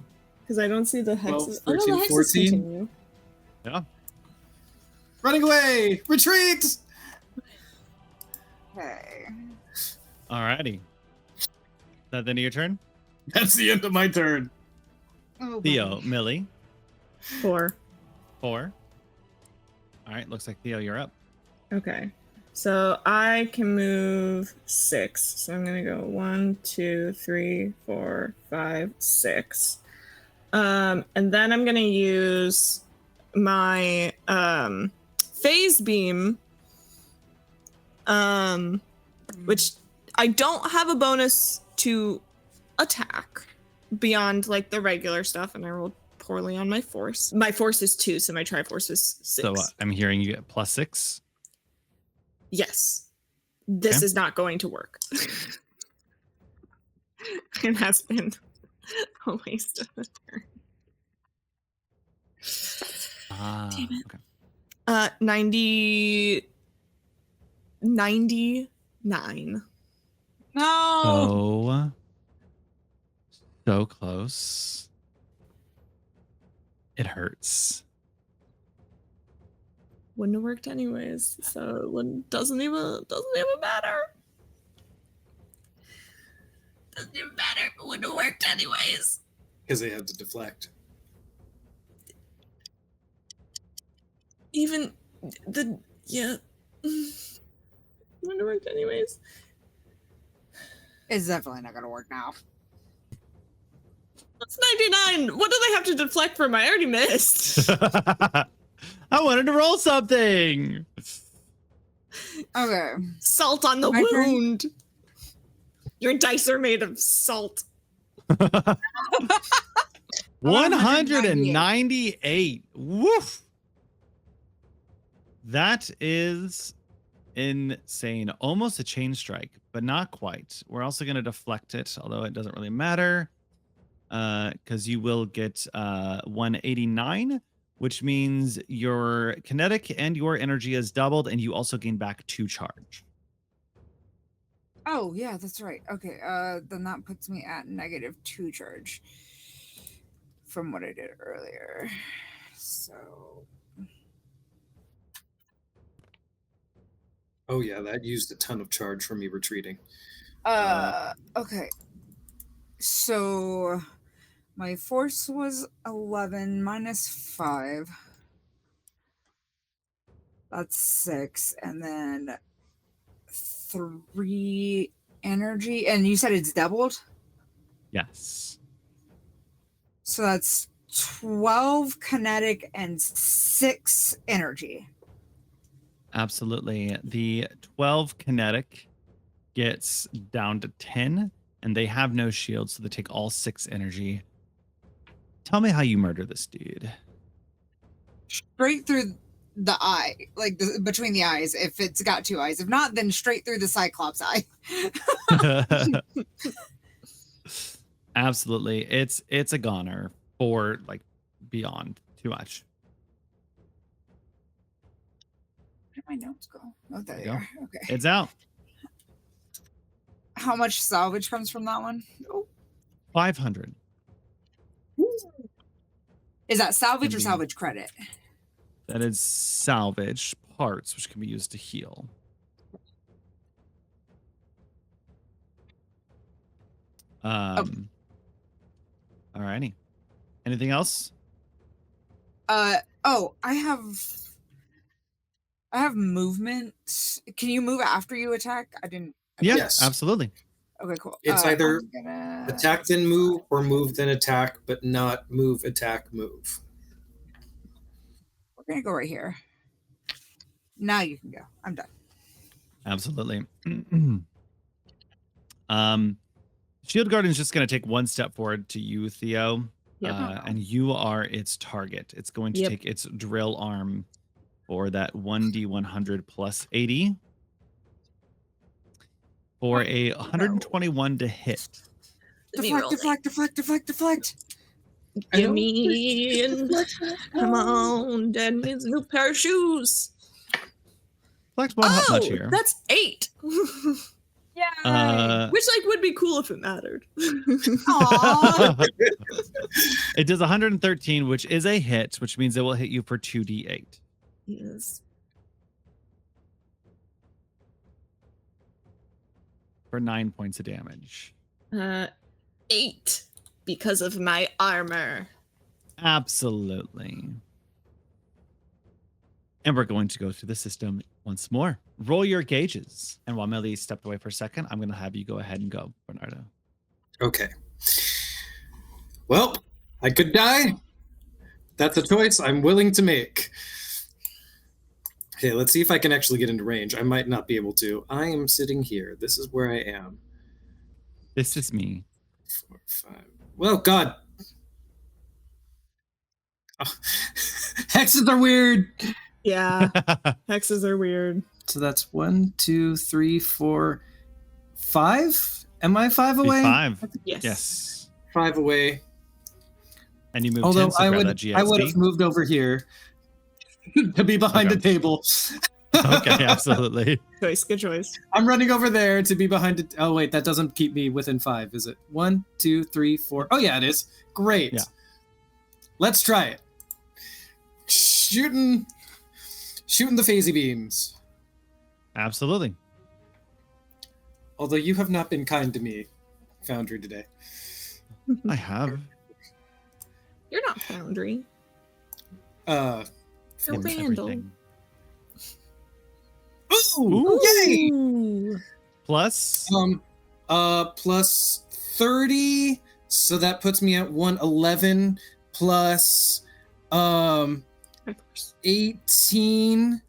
Because I don't see the hexes. 12, 13, oh, no, the hexes 14. continue. Yeah. running away! Retreat! Okay. Alrighty. Is that the end of your turn? That's the end of my turn. Oh, Theo, buddy. Millie, 4. 4. All right, looks like Theo, you're up. Okay. So I can move 6. So I'm going to go 1, 2, 3, 4, 5, 6. And then I'm going to use my phase beam, which I don't have a bonus to attack beyond like the regular stuff, and I rolled poorly on my force. My force is 2, so my triforce is 6. So I'm hearing you get +6. Yes. This Okay. is not going to work. It has been a waste of a turn. Damn it. Okay. 99. No. So close. It hurts. Wouldn't have worked anyways, so it doesn't even matter. Doesn't even matter. It wouldn't have worked anyways. Because they have to deflect. Even the wouldn't have worked anyways. It's definitely not gonna work now. That's 99. What do they have to deflect from? I already missed. I wanted to roll something. Okay. Salt on the My turn? wound. Your dice are made of salt. 198. Woof. That is insane. Almost a chain strike, but not quite. We're also going to deflect it, although it doesn't really matter because you will get 189, which means your kinetic and your energy is doubled, and you also gain back 2 charge. Oh yeah, that's right. Okay. Then that puts me at -2 charge from what I did earlier. So Oh yeah, that used a ton of charge for me retreating. okay. So my force was 11 minus 5. That's 6, and then 3 energy, and you said it's doubled, Yes. so that's 12 kinetic and 6 energy. Absolutely. The 12 kinetic gets down to 10, and they have no shield, so they take all 6 energy. Tell me how you murder this dude. Straight through the eye, like between the eyes, if it's got 2 eyes. If not, then straight through the Cyclops eye. Absolutely. It's a goner for like beyond too much. Where did my notes go? Oh, there There they you go. are. Okay. It's out. How much salvage comes from that one? Oh. 500. Is that salvage Can or be- salvage credit? That is salvage parts, which can be used to heal. Alrighty. Anything else? Oh, I have movement. Can you move after you attack? I didn't. Yeah, Yes. absolutely. Okay, cool. It's either I'm gonna... Attack then move, or move then attack, but not move, attack, move. We're gonna go right here. Now you can go. I'm done. Absolutely. Shield Guardian's just going to take 1 step forward to you, Theo. Yep. And you are its target. It's going to Yep. take its drill arm for that 1d100 plus 80 for a 121 to hit. Deflect. Give me in. Come on, Dad needs a new pair of shoes. Select one, how much here? That's 8. Yeah. Which like would be cool if it mattered. Aww. It does 113, which is a hit, which means it will hit you for 2d8. Yes. For 9 points of damage. 8 because of my armor. Absolutely. And we're going to go through the system once more. Roll your gauges. And while Melly stepped away for a second, I'm going to have you go ahead and go, Bernardo. Okay. Well, I could die. That's a choice I'm willing to make. Okay, let's see if I can actually get into range. I might not be able to. I am sitting here. This is where I am. This is me. 4, 5. Well, God. Oh. Hexes are weird. Yeah. Hexes are weird. So that's 1, 2, 3, 4, 5. Am I 5 away? 5. Yes. Yes. 5 away. And you move Although 10, so I grab would, that GXP. I would have moved over here to be behind Okay. the table. Okay, absolutely. Good choice. I'm running over there to be behind it. Oh wait, that doesn't keep me within 5, is it? 1, 2, 3, 4. Oh yeah, it is. Great. Yeah. Let's try it. Shooting the phasey beams. Absolutely. Although you have not been kind to me, Foundry, today. I have. You're not Foundry. In You're Vandal. everything. Ooh, yay! Ooh. Plus, Plus 30, so that puts me at 111 plus 18.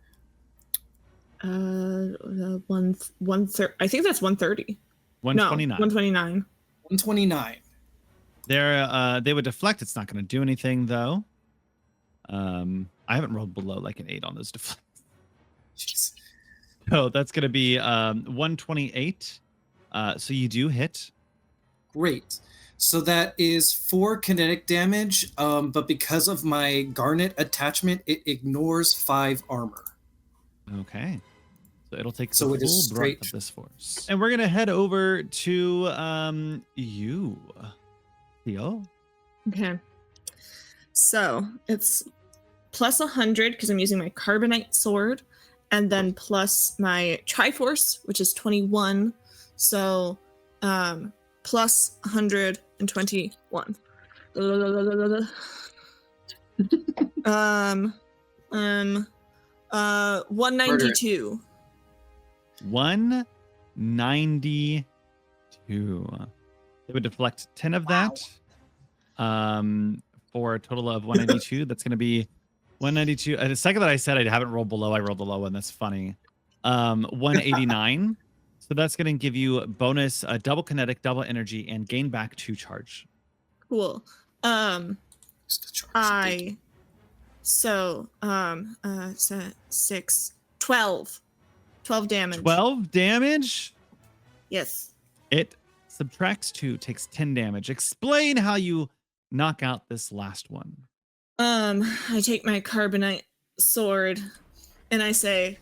130. I think that's 130. 129. No, 129. 129. They would deflect. It's not going to do anything, though. I haven't rolled below like an 8 on those deflects. Jeez. So that's going to be 128. So you do hit. Great. So that is 4 kinetic damage, but because of my garnet attachment, it ignores 5 armor. Okay. So it'll take So the it is full straight- brunt of this force. And we're going to head over to you, Theo. Okay. So it's plus 100 because I'm using my carbonite sword, and then plus my Triforce, which is 21. So plus 121. 192. 192. They would deflect 10 of that. For a total of 192. That's going to be 192. The second that I said I haven't rolled below, I rolled the low one. That's funny. 189. So that's going to give you a bonus, double kinetic, double energy, and gain back 2 charge. Cool. So 6, 12 damage. 12 damage. Yes. It subtracts 2, takes 10 damage. Explain how you knock out this last one. I take my carbonite sword and I say,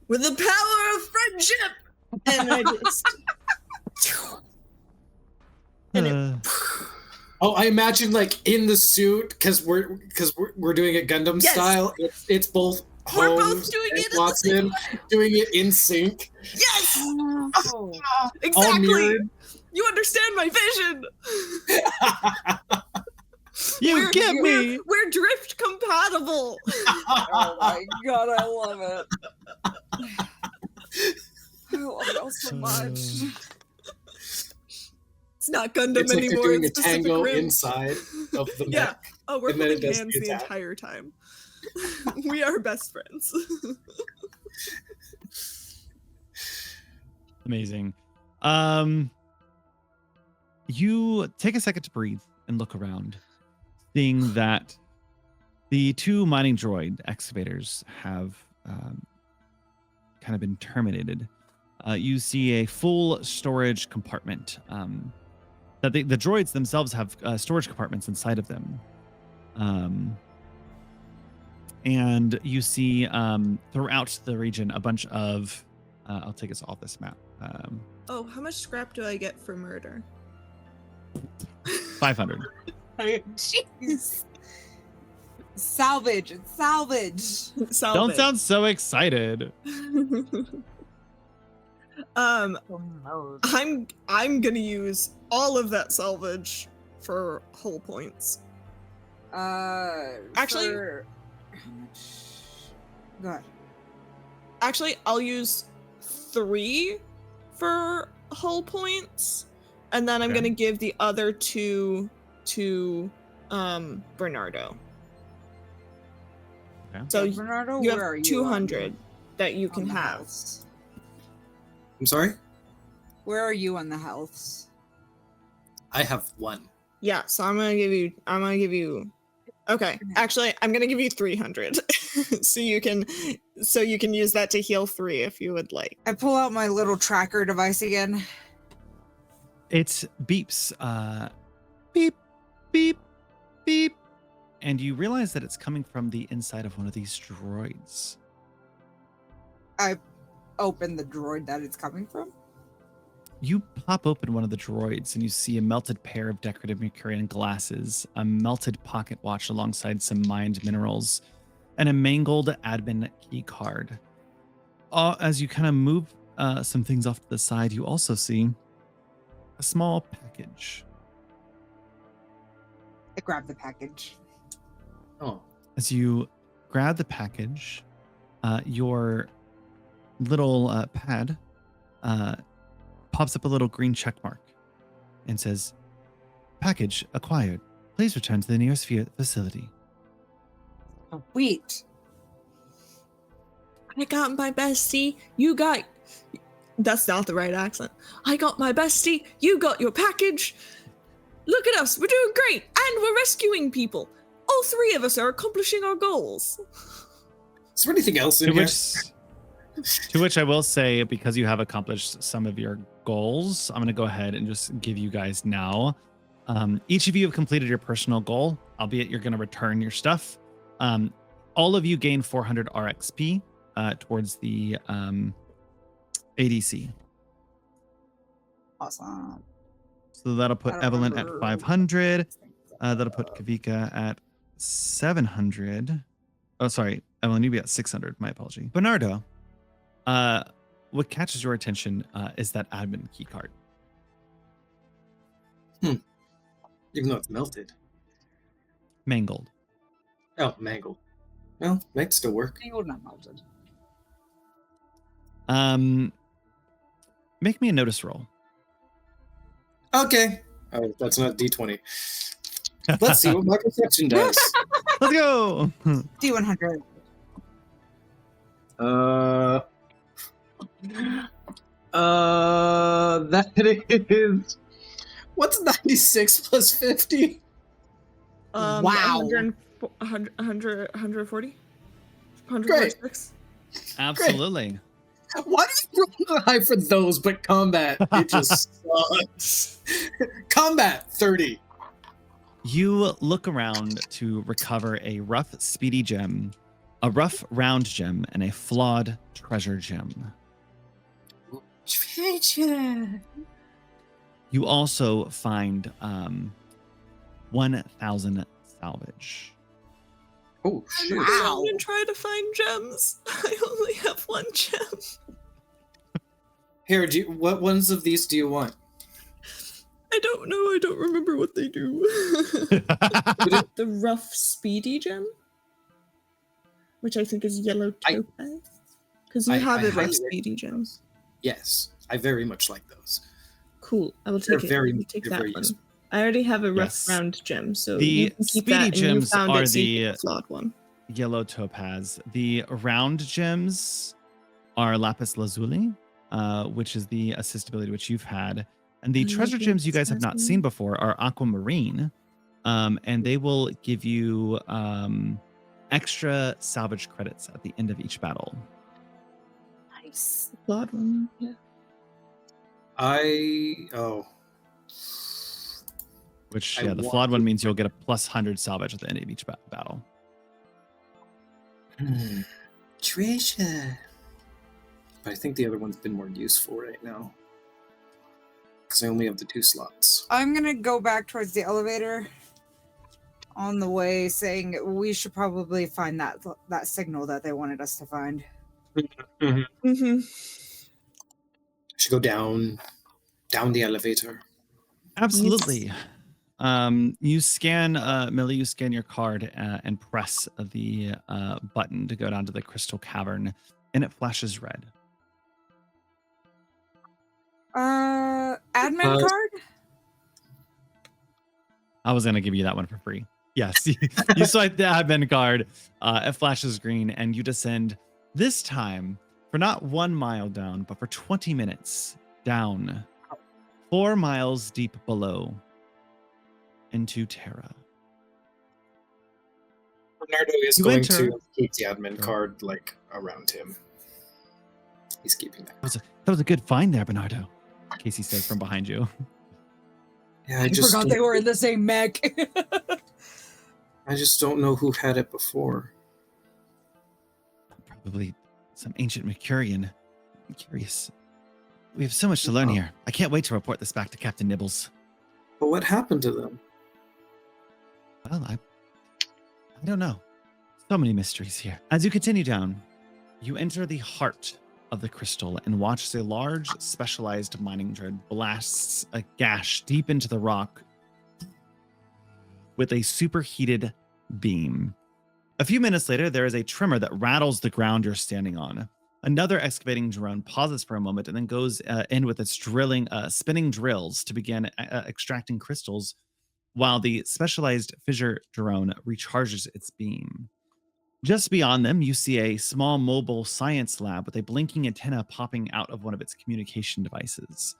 with the power of friendship, and I just and it, Oh, I imagine like in the suit because we're doing it Gundam Yes. style. It's both We're both Holmes doing and it at the same Watson doing it in sync. yes, All exactly. mirrored. You understand my vision. You get me. We're drift compatible. Oh my god, I love it. I love it so much. It's not Gundam It's like they're anymore. doing a It's Pacific tango Rim. inside of the Yeah. mech. Oh, we're And then it holding does hands the the attack. entire time. We are best friends. Amazing. You take a second to breathe and look around, seeing that the 2 mining droid excavators have kind of been terminated. You see a full storage compartment that the droids themselves have storage compartments inside of them. And you see throughout the region a bunch of I'll take us off this map. Oh, how much scrap do I get for murder? 500. Jeez. Salvage. Salvage. Don't sound so excited. I'm gonna use all of that salvage for hull points. Actually, how much? Go ahead. Actually, I'll use 3 for hull points, and then I'm Okay. gonna give the other 2 to Bernardo. Okay. So Bernardo, you where have are you 200 that you on can the have. healths? I'm sorry? Where are you on the healths? I have 1. Yeah, so I'm gonna give you. Okay, actually, I'm gonna give you 300, so you can use that to heal 3 if you would like. I pull out my little tracker device again. It beeps, beep, beep, beep, and you realize that it's coming from the inside of one of these droids. I open the droid that it's coming from. You pop open one of the droids and you see a melted pair of decorative Mercurian glasses, a melted pocket watch alongside some mined minerals, and a mangled admin key card. As you kind of move some things off to the side, you also see a small package. I grab the package. Oh. As you grab the package, your little pad pops up a little green check mark and says, "Package acquired. Please return to the nearest facility." Sweet. I got my bestie. You got. That's not the right accent. I got my bestie. You got your package. Look at us. We're doing great. And we're rescuing people. All 3 of us are accomplishing our goals. Is there anything else in To here? which I will say, because you have accomplished some of your goals, I'm going to go ahead and just give you guys now. Each of you have completed your personal goal, albeit you're going to return your stuff. All of you gain 400 RXP towards the ADC. Awesome. So that'll put I don't Evelyn at remember 500. That'll put Kavika at 700. Oh, sorry. Evelyn, you'd be at 600. My apology. Bernardo, what catches your attention is that admin key card. Even though it's melted. Mangled. Oh, mangled. Well, might still work. Mangled, not melted. Make me a notice roll. Okay. Oh, that's not D20. Let's see what my perception does. Let's go. D100. That is. What's 96 plus 50? Wow. 140? 146? Absolutely. Why do you roll high for those, but combat? It just sucks. Combat 30. You look around to recover a rough, speedy gem, a rough, round gem, and a flawed treasure gem. Treasure. You also find 1,000 salvage. Oh, I'm shit. Wow. going to try to find gems. I only have 1 gem. Here, what ones of these do you want? I don't know. I don't remember what they do. The rough speedy gem, which I think is yellow topaz. Because you have a rough highly speedy gem. those. Yes, I very much like those. Cool. I will They're take it. very- I will take they're that very one. useful. I already have a rough Yes. round gem, so The you can keep speedy that. And you gems found are it, so you the- get the flawed one. Yellow topaz. The round gems are lapis lazuli, which is the assist ability which you've had. And the treasure gems you guys have not seen before are aquamarine. And they will give you extra salvage credits at the end of each battle. Nice. The flawed one. Yeah. Which, I yeah, the want flawed to- one means you'll get a plus 100 salvage at the end of each battle. Treasure. But I think the other one's been more useful right now. Because I only have the 2 slots. I'm gonna go back towards the elevator on the way, saying we should probably find that signal that they wanted us to find. Mm-hmm. Should go down the elevator. Absolutely. You scan, Millie, you scan your card and press the button to go down to the crystal cavern, and it flashes red. Admin card? I was going to give you that one for free. Yes, you swipe the admin card, it flashes green, and you descend this time for not 1 mile down, but for 20 minutes down, 4 miles deep below into Terra. Bernardo is You going enter- to keep the admin card like around him. He's keeping that. That was a good find there, Bernardo. Casey says from behind you. Yeah, I forgot they were in the same mech. I just don't know who had it before. Probably some ancient Mercurian. I'm curious. We have so much to learn here. I can't wait to report this back to Captain Nibbles. But what happened to them? Well, I don't know. So many mysteries here. As you continue down, you enter the heart of the crystal and watch as a large, specialized mining dread blasts a gash deep into the rock with a superheated beam. A few minutes later, there is a tremor that rattles the ground you're standing on. Another excavating drone pauses for a moment and then goes in with its spinning drills to begin extracting crystals while the specialized fissure drone recharges its beam. Just beyond them, you see a small mobile science lab with a blinking antenna popping out of one of its communication devices.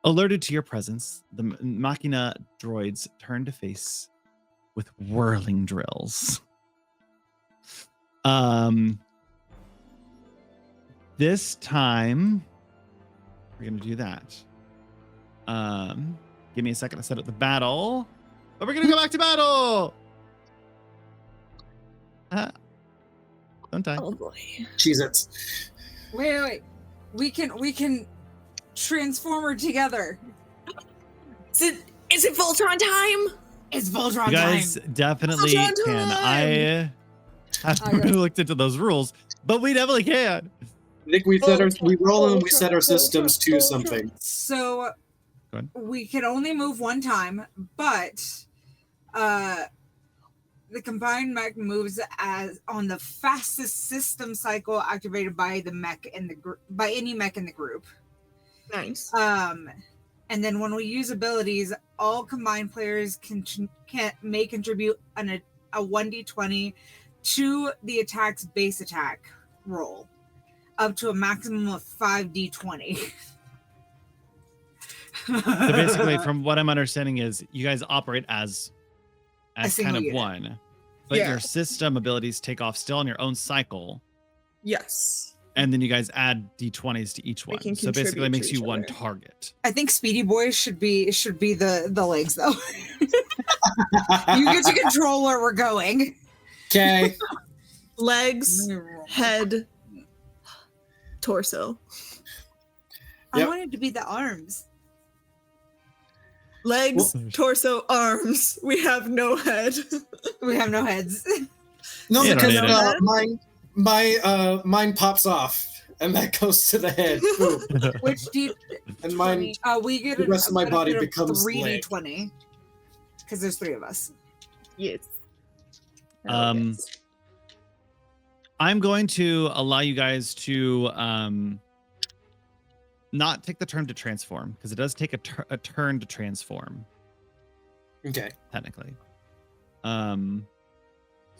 Alerted to your presence, the Machina droids turn to face with whirling drills. This time, we're going to do that. Give me a second to set up the battle. But we're going to go back to battle! Don't die. Oh boy. Cheez-Its. Wait. We can transformer together. Is it Voltron time? It's Voltron You guys time. definitely Voltron can. time! I haven't really looked into those rules, but we definitely can. Nick, we roll and we set our systems to something. So Go ahead. we can only move one time, but the combined mech moves as on the fastest system cycle activated by the mech in the by any mech in the group. Nice. And then when we use abilities, all combined players may contribute a 1d20 to the attack's base attack roll, up to a maximum of 5d20. So basically, from what I'm understanding is you guys operate as kind single of unit. one, but Yeah. your system abilities take off still on your own cycle, Yes. and then you guys add d20s to each We one. can So basically, it contribute makes to you each one other. target. I think Speedy Boy should be the legs though. You get to control where we're going. Okay. Legs, head, torso. I Yep. wanted to be the arms. Legs, torso, arms. We have no head. We have no heads. No, Yeah, because don't need mine pops off, and that goes to the head. Boom. Which do you, And mine, we get the rest of my body becomes 3d20 because there's 3 of us. Yes. I'm going to allow you guys to not take the turn to transform, because it does take a turn to transform, okay. technically. So I'm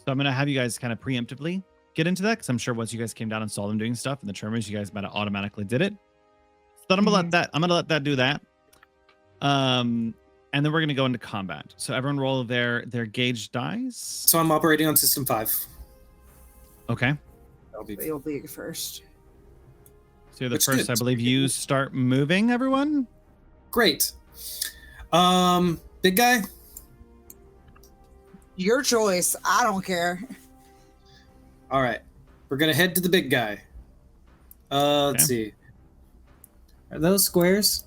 going to have you guys kind of preemptively get into that, because I'm sure once you guys came down and saw them doing stuff in the tremors, you guys might have automatically did it. So I'm going to let that do that. And then we're going to go into combat. So everyone roll their gauge dice. So I'm operating on system 5. Okay. That'll be You'll be first. So you're the That's first, good. I believe you start moving, everyone. great. Big guy. Your choice. I don't care. All right, we're gonna head to the big guy. Let's see. Are those squares?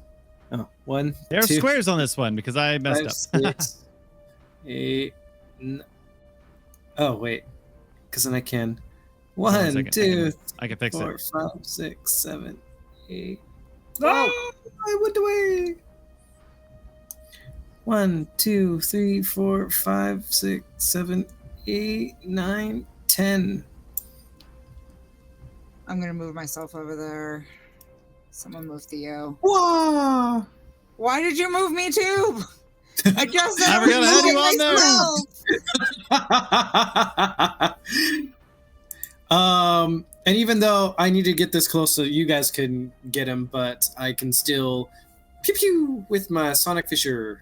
Oh, 1, There are 2, squares on this one because I messed 5, up. 6, 8. Oh wait, because then I can. Hold on a 1, second. 2, I can fix 4, it. 5, 6, 7, 8. Whoa. Oh, I went away. 1, 2, 3, 4, 5, 6, 7, 8, 9, 10. I'm gonna move myself over there. Someone move Theo. Whoa! Why did you move me too? I just said I I was forgot I had you on myself. And even though I need to get this close so you guys can get him, but I can still pew pew with my Sonic Fisher,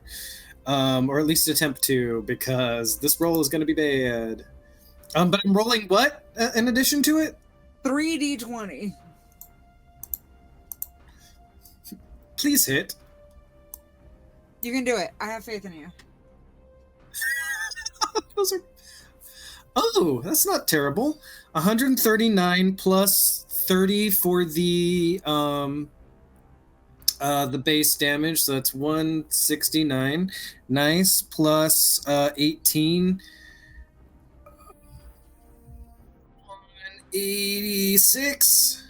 or at least attempt to, because this roll is going to be bad. But I'm rolling what in addition to it? 3d20. Please hit. You can do it. I have faith in you. Those are. Oh, that's not terrible. 139 plus 30 for the base damage, so that's 169. Nice. Plus 18. 186.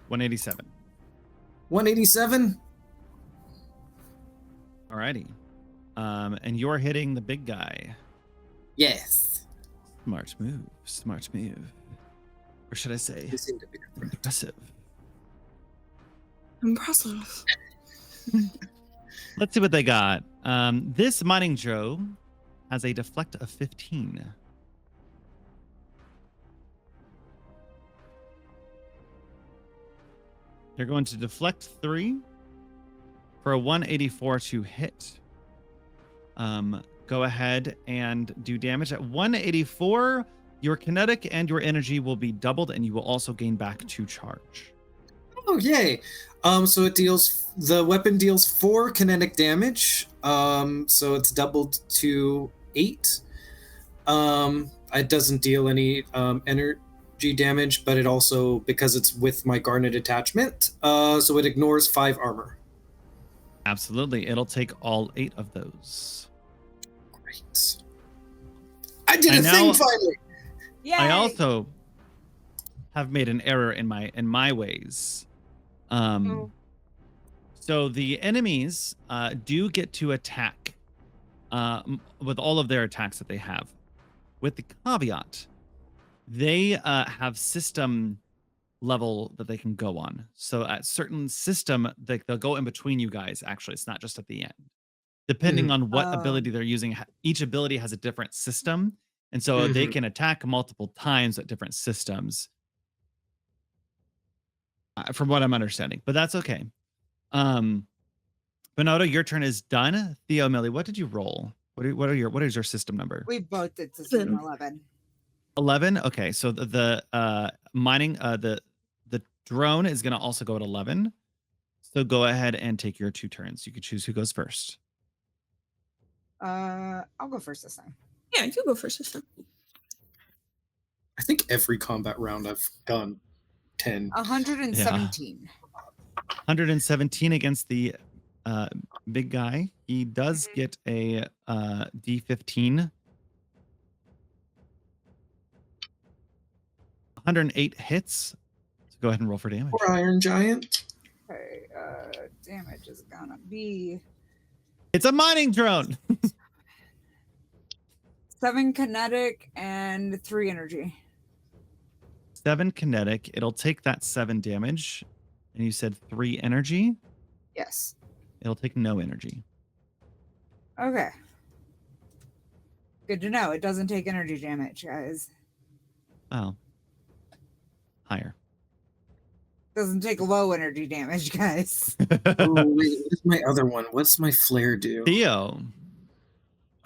187. 187. Alrighty. And you're hitting the big guy. Yes. Smart move. Smart move. Or should I say, They seem to be impressive. Impressive. Let's see what they got. This mining Joe has a deflect of 15. They're going to deflect 3 for a 184 to hit. Go ahead and do damage at 184. Your kinetic and your energy will be doubled, and you will also gain back 2 charge. Oh, yay. So the weapon deals 4 kinetic damage. So it's doubled to 8. It doesn't deal any energy damage, but it also, because it's with my garnet attachment, so it ignores 5 armor. Absolutely. It'll take all 8 of those. Great. I did a thing finally. Yay! I also have made an error in my ways. So the enemies do get to attack with all of their attacks that they have, with the caveat they have system level that they can go on. So at certain system, they'll go in between you guys. Actually, it's not just at the end. Depending on what ability they're using, each ability has a different system, and so they can attack multiple times at different systems. From what I'm understanding, but that's okay. Bernardo, your turn is done. Theo, Millie, what did you roll? What is your system number? We both did system 11. 11. Okay, so the mining the drone is going to also go at 11. So go ahead and take your 2 turns. You can choose who goes first. I'll go first this time. Yeah, you go first this time. I think every combat round I've done 10. 117. 117 against the big guy. He does get a D15. 108 hits. So go ahead and roll for damage. Poor Iron Giant. Okay, damage is gonna be It's a mining drone. 7 kinetic and 3 energy. 7 kinetic. It'll take that 7 damage. And you said 3 energy. Yes. It'll take no energy. Okay. Good to know. It doesn't take energy damage, guys. Oh. Higher. Doesn't take low energy damage, guys. Oh, wait, what's my other one? What's my flare do? Theo.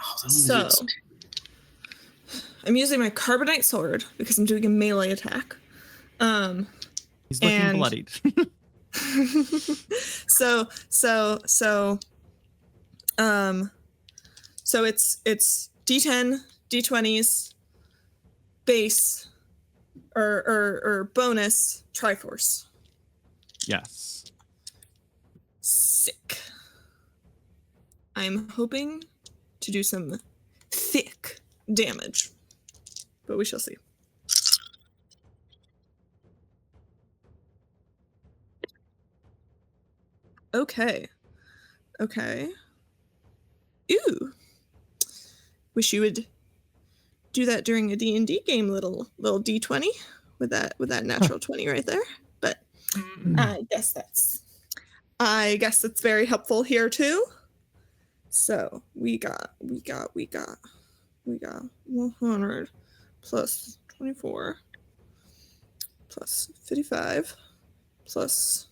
Oh, that So, is- I'm using my carbonite sword because I'm doing a melee attack. He's looking And- bloodied. so it's D10, D20s, base, or bonus Triforce. Yes. Sick. I'm hoping to do some thick damage, but we shall see. Okay. Ooh. Wish you would do that during a D&D game, little D20 with that natural 20 right there. But I guess that's very helpful here too. So we got 100 plus 24 plus 55 plus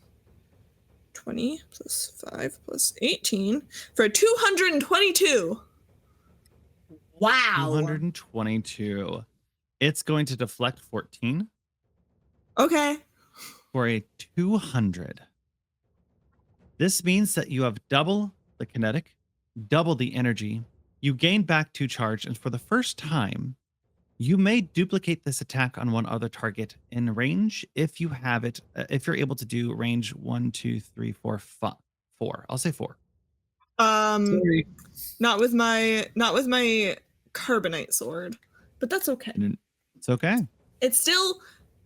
20 plus 5 plus 18 for 222. Wow. 222. It's going to deflect 14 Okay. for a 200. This means that you have double the kinetic, double the energy. You gain back 2 charge, and for the first time, you may duplicate this attack on one other target in range if you have it. If you're able to do range 1, 2, 3, 4, 5, 4. I'll say 4. Sorry. Not with my carbonite sword, but that's okay. It's okay. It's still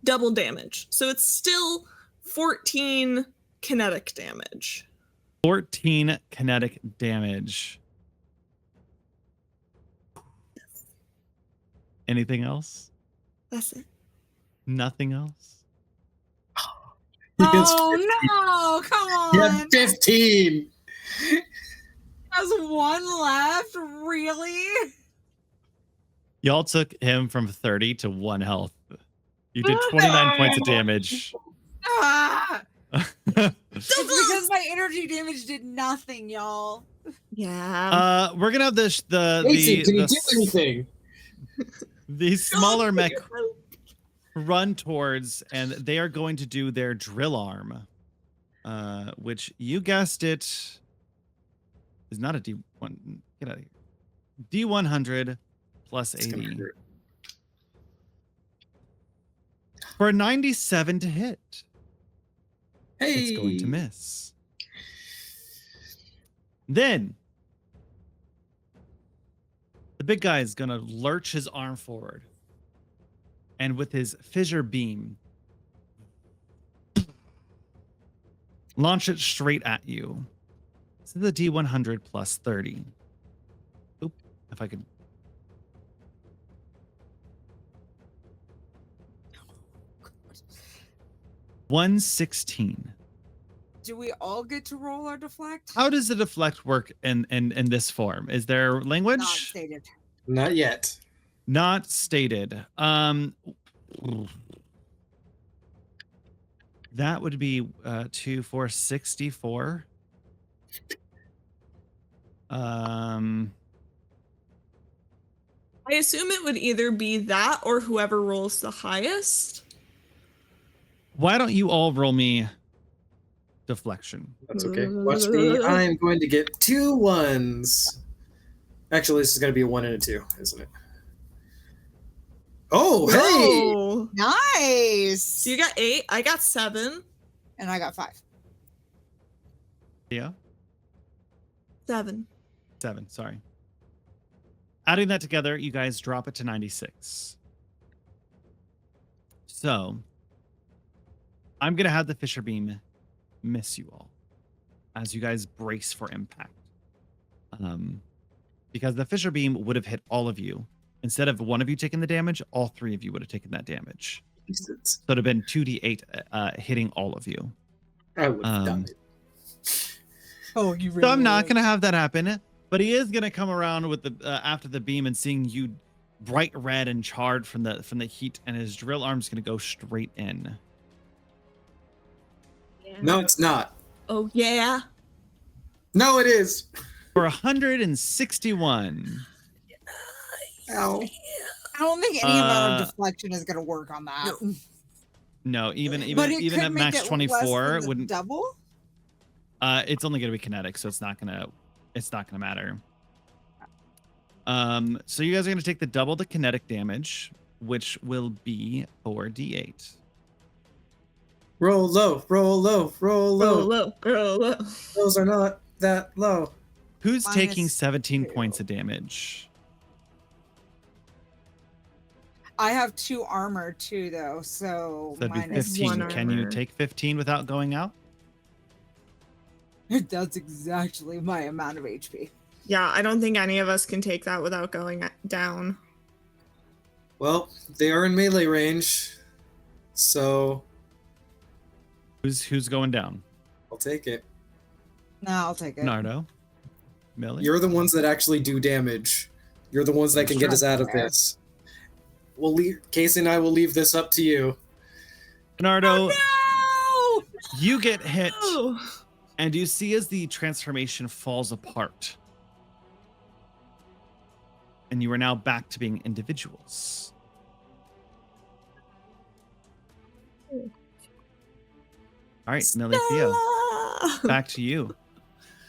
double damage, so it's still 14 kinetic damage. 14 kinetic damage. Anything else? That's it. Nothing else? Oh no! Come on. Yeah, 15. Has one left, really? Y'all took him from 30 to 1 health. You did 29 points of damage. Ah! It's because my energy damage did nothing, y'all. Yeah. We're gonna have Casey, can you do anything? the smaller mech run towards, and they are going to do their drill arm, which you guessed it is not a D1. Get out of here. D100 plus 80 for a 97 to hit. Hey. It's going to miss. Then the big guy is going to lurch his arm forward, and with his fissure beam, launch it straight at you. This is the D100 plus 30. Oop, if I could. $116. Do we all get to roll our deflect? How does the deflect work in this form? Is there language? Not stated. Not yet. Not stated. That would be 2, 4, 64. I assume it would either be that or whoever rolls the highest. Why don't you all roll me deflection? That's okay. Watch me. I am going to get 2 1s. Actually, this is going to be a 1 and a 2, isn't it? Oh, hey! Oh. Nice. So you got 8. I got 7. And I got 5. Yeah. 7. 7, sorry. Adding that together, you guys drop it to 96. So, I'm going to have the Fisher Beam miss you all as you guys brace for impact. Because the Fisher Beam would have hit all of you. Instead of one of you taking the damage, all 3 of you would have taken that damage. So it would have been 2d8 hitting all of you. I would have done it. Oh, you really So I'm not going to have that happen. But he is going to come around with the after the beam and seeing you bright red and charred from the heat, and his drill arm's going to go straight in. Yeah. No, it's not. Oh, yeah. No, it is. For 161. Ow. I don't think any amount of deflection is going to work on that. No, even But it even could at make max it 24 less than the wouldn't. double. It's only going to be kinetic, so it's not going to matter. So you guys are going to take the double the kinetic damage, which will be 4d8. Roll low, roll low, roll low. Roll low. Those are not that low. Who's taking Minus 17 2. points of damage? I have 2 armor too, though, so So that'd be minus 15. one Can you armor. take 15 without going out? That's exactly my amount of HP. Yeah, I don't think any of us can take that without going down. Well, they are in melee range, so Who's going down? I'll take it. No, I'll take it. Nardo? Millie? You're the ones that actually do damage. You're the ones that can get us out of Fair. this. We'll leave. Casey and I will leave this up to you. Nardo, Oh, you get hit, no! and you see as the transformation falls apart. And you are now back to being individuals. All right, Millie, Theo, back to you.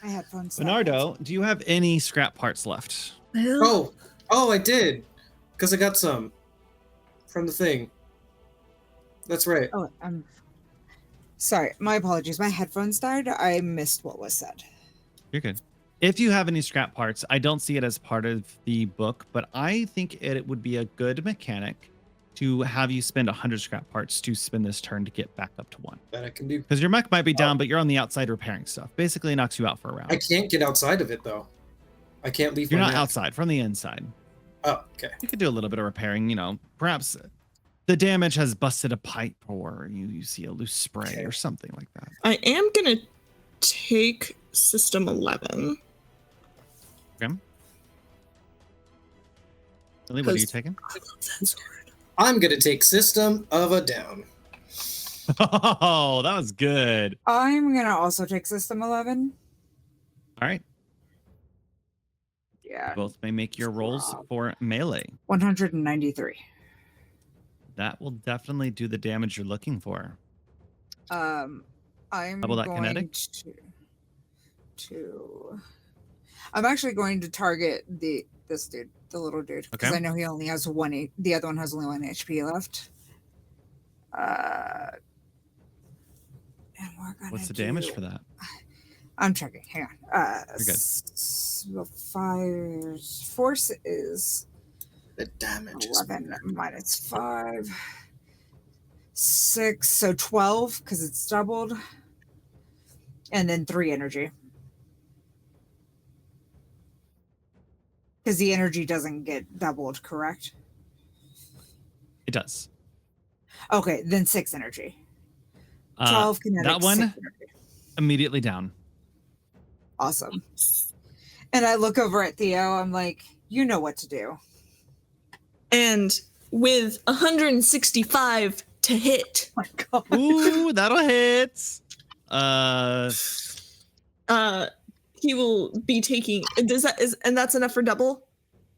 I had fun. Bernardo, do you have any scrap parts left? Oh, I did, because I got some from the thing. That's right. Oh, I'm sorry. My apologies. My headphones died. I missed what was said. You're good. If you have any scrap parts, I don't see it as part of the book, but I think it would be a good mechanic to have you spend 100 scrap parts to spend this turn to get back up to 1. That I can do. Because your mech might be down, but you're on the outside repairing stuff. Basically, it knocks you out for a round. I can't get outside of it though. I can't leave. You're my not mech. outside, from the inside. Oh, okay. You could do a little bit of repairing, perhaps the damage has busted a pipe or you see a loose spray Okay. or something like that. I am gonna take System 11. Okay. Lily, what are you Because- taking? I love that sword. I'm gonna take System of a Down. Oh, that was good. I'm gonna also take System 11. All right. Yeah, Both may make your rolls for melee. 193. That will definitely do the damage you're looking for. I'm Double that going kinetic? to. I'm actually going to target this dude, the little dude, because Okay. I know he only has one. The other one has only 1 HP left. And we're gonna What's the damage do- for that? I'm checking. Hang on. You're good. Force is The damage is 11 minus 5. 6, so 12 because it's doubled. And then 3 energy. Because the energy doesn't get doubled, correct? It does. Okay, then 6 energy. 12 kinetic. that one- 6 energy. Immediately down. Awesome. And I look over at Theo. I'm like, you know what to do. And with 165 to hit, Oh my God. Ooh, that'll hit. he will be taking. And that's enough for double,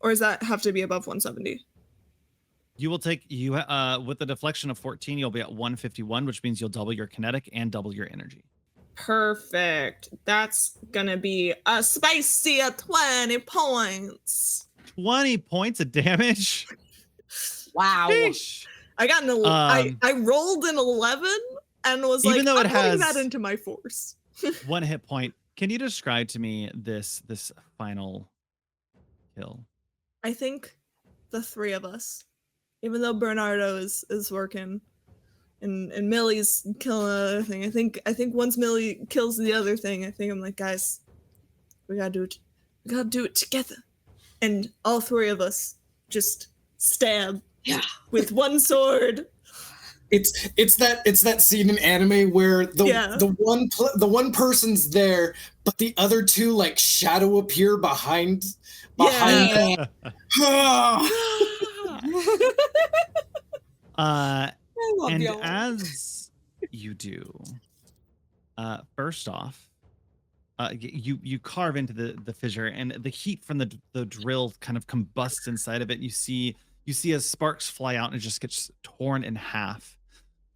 or does that have to be above 170? You will take with the deflection of 14, you'll be at 151, which means you'll double your kinetic and double your energy. Perfect. That's gonna be a spicy 20 points. 20 points of damage. Wow. Sheesh. I got an I rolled an 11 and was Even like, though it I'm putting has- that into my force. 1 hit point. Can you describe to me this final kill? I think the 3 of us, even though Bernardo is working and Millie's killing another thing. I think once Millie kills the other thing, I think I'm like, guys, we gotta do it. We gotta do it together. And all 3 of us just stab with one sword. It's that scene in anime where the one person's there, but the other 2 like shadow appear behind them. I love And y'all. as you do, first off, you carve into the fissure, and the heat from the drill kind of combusts inside of it. You see as sparks fly out and it just gets torn in half.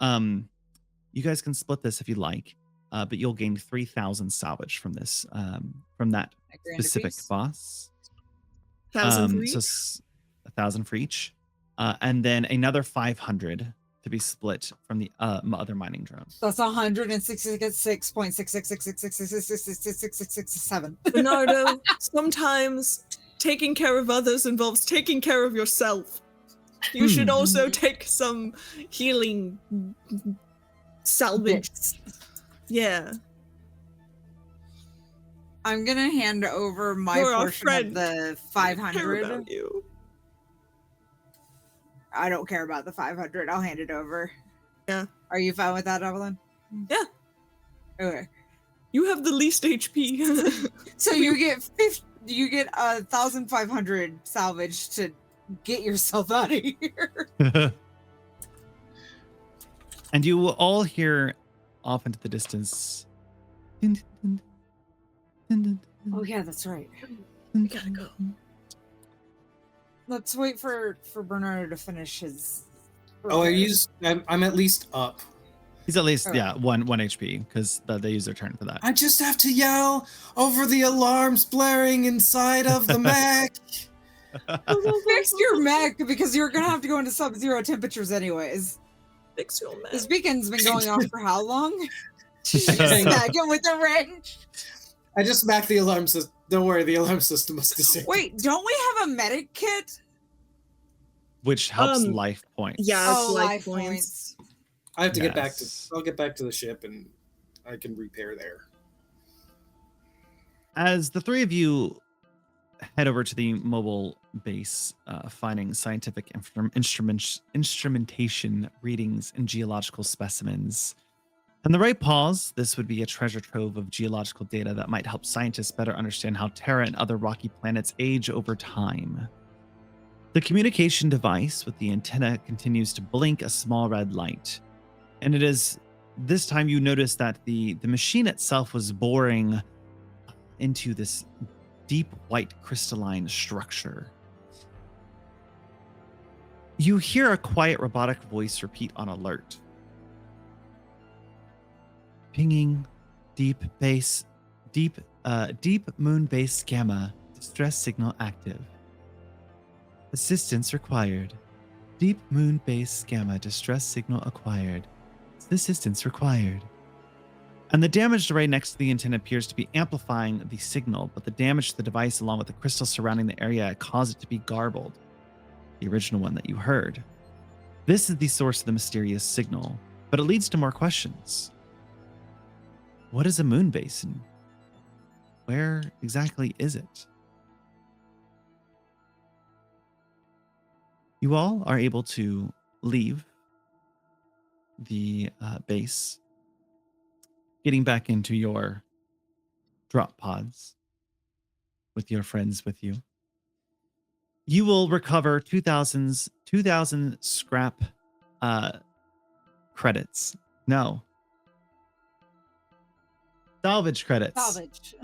You guys can split this if you like, but you'll gain 3,000 salvage from this, from that A grand specific apiece. boss. 1,000 for each? So 1,000 for each. and then another 500 to be split from the other mining drone. That's 166.66666666667. Bernardo, sometimes taking care of others involves taking care of yourself. You should also take some healing salvage. Yeah. I'm gonna hand over my You're our portion of friend. the I care 500. about you. I don't care about the 500. I'll hand it over. Yeah. Are you fine with that, Evelyn? Yeah. Okay. You have the least HP. So you get 1,500 salvage to get yourself out of here. And you will all hear off into the distance. Oh yeah, that's right. We gotta go. Let's wait for Bernardo to finish his. Oh, I'm at least up. He's at least, Okay. one HP, because they use their turn for that. I just have to yell over the alarms blaring inside of the mech. Fix your mech because you're gonna have to go into sub-zero temperatures anyways. Fix your man. This beacon's been going off for how long? Smack it with a wrench. I just smacked the alarm system. Don't worry, the alarm system was disabled. Wait, don't we have a medic kit? Which helps life points. Yeah, Oh, it's life points. I have to get back to. Yes. I'll get back to the ship and I can repair there. As the three of you head over to the mobile base, finding scientific instrumentation, readings, and geological specimens. On the right pause, this would be a treasure trove of geological data that might help scientists better understand how Terra and other rocky planets age over time. The communication device with the antenna continues to blink a small red light. And it is this time you notice that the machine itself was boring into this deep white crystalline structure. You hear a quiet robotic voice repeat on alert. Pinging, deep moon base gamma, distress signal active. Assistance required. Deep moon base gamma, distress signal acquired. Assistance required. And the damaged array next to the antenna appears to be amplifying the signal, but the damage to the device along with the crystal surrounding the area caused it to be garbled. The original one that you heard. This is the source of the mysterious signal, but it leads to more questions. What is a moon basin? Where exactly is it? You all are able to leave the base, getting back into your drop pods with your friends with you. You will recover 2,000 scrap credits. No. Salvage credits. Salvage.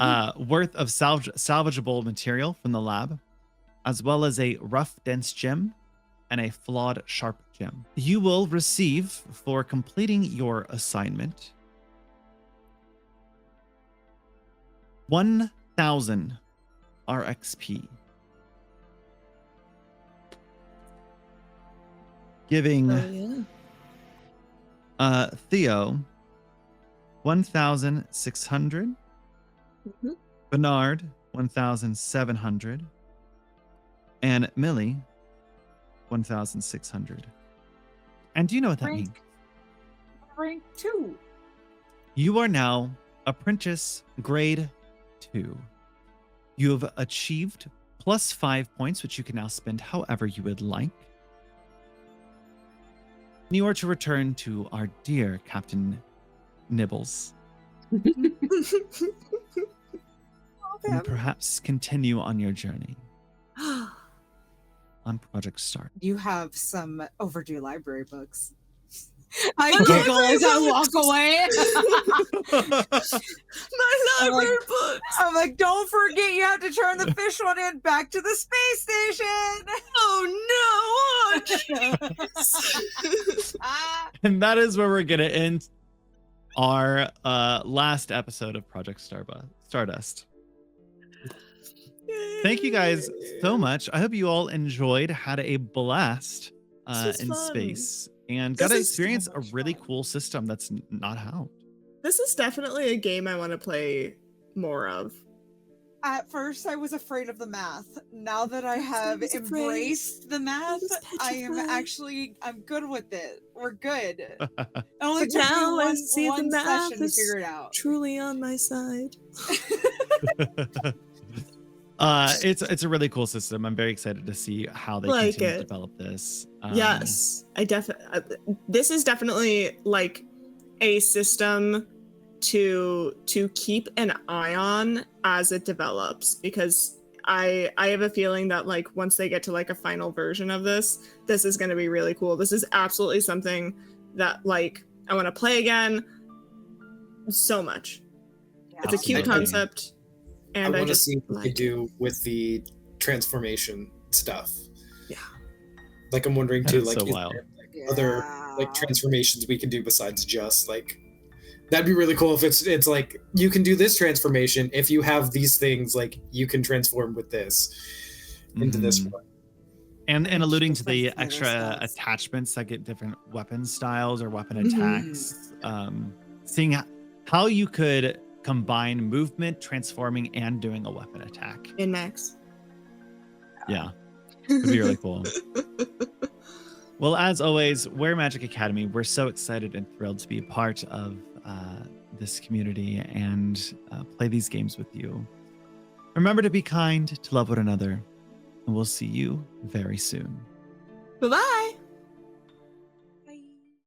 Worth of salvageable material from the lab, as well as a rough, dense gem and a flawed, sharp gem. You will receive, for completing your assignment, 1,000 RXP. Giving Theo 1,600. Bernard 1,700. And Millie 1,600. And do you know what that means? Rank 2. You are now apprentice grade 2. You have achieved plus 5 points, which you can now spend however you would like. You are to return to our dear Captain Nibbles. And perhaps continue on your journey on Project Start. You have some overdue library books. I giggle as I walk away. My library books. I'm like, don't forget you have to turn the fish one in back to the space station. Oh no! And that is where we're going to end our last episode of Project Stardust. Thank you guys so much. I hope you all enjoyed, had a blast. was in fun. space and This got to is so experience a much really fun. cool system that's not out. This is definitely a game I want to play more of. At first, I was afraid of the math. Now that I have was afraid. embraced the math, was I am petrified. I'm good with it. We're good. It only But took me now I one see the math session to is figure it out. truly on my side. It's a really cool system. I'm very excited to see how they Like continue to it. develop this. Yes, I definitely. This is definitely like a system to keep an eye on as it develops, because I have a feeling that like once they get to like a final version of this is going to be really cool. This is absolutely something that like I want to play again so much. Yeah. It's a cute Absolutely. concept, I and I want to just see what they like do with the transformation stuff. Yeah. Like I'm wondering That too, is like, so is wild. there, like, other like transformations we can do besides just like that'd be really cool if it's like you can do this transformation if you have these things, like you can transform with this into this Mhm. one. And alluding to Just like the the other extra stats. attachments that get different weapon styles or weapon Mhm. attacks. Seeing how you could combine movement, transforming, and doing a weapon attack. in Max. Yeah, it'd be really cool. Well, as always, we're Magic Academy. We're so excited and thrilled to be a part of this community and play these games with you. Remember to be kind, to love one another, and we'll see you very soon. Bye-bye.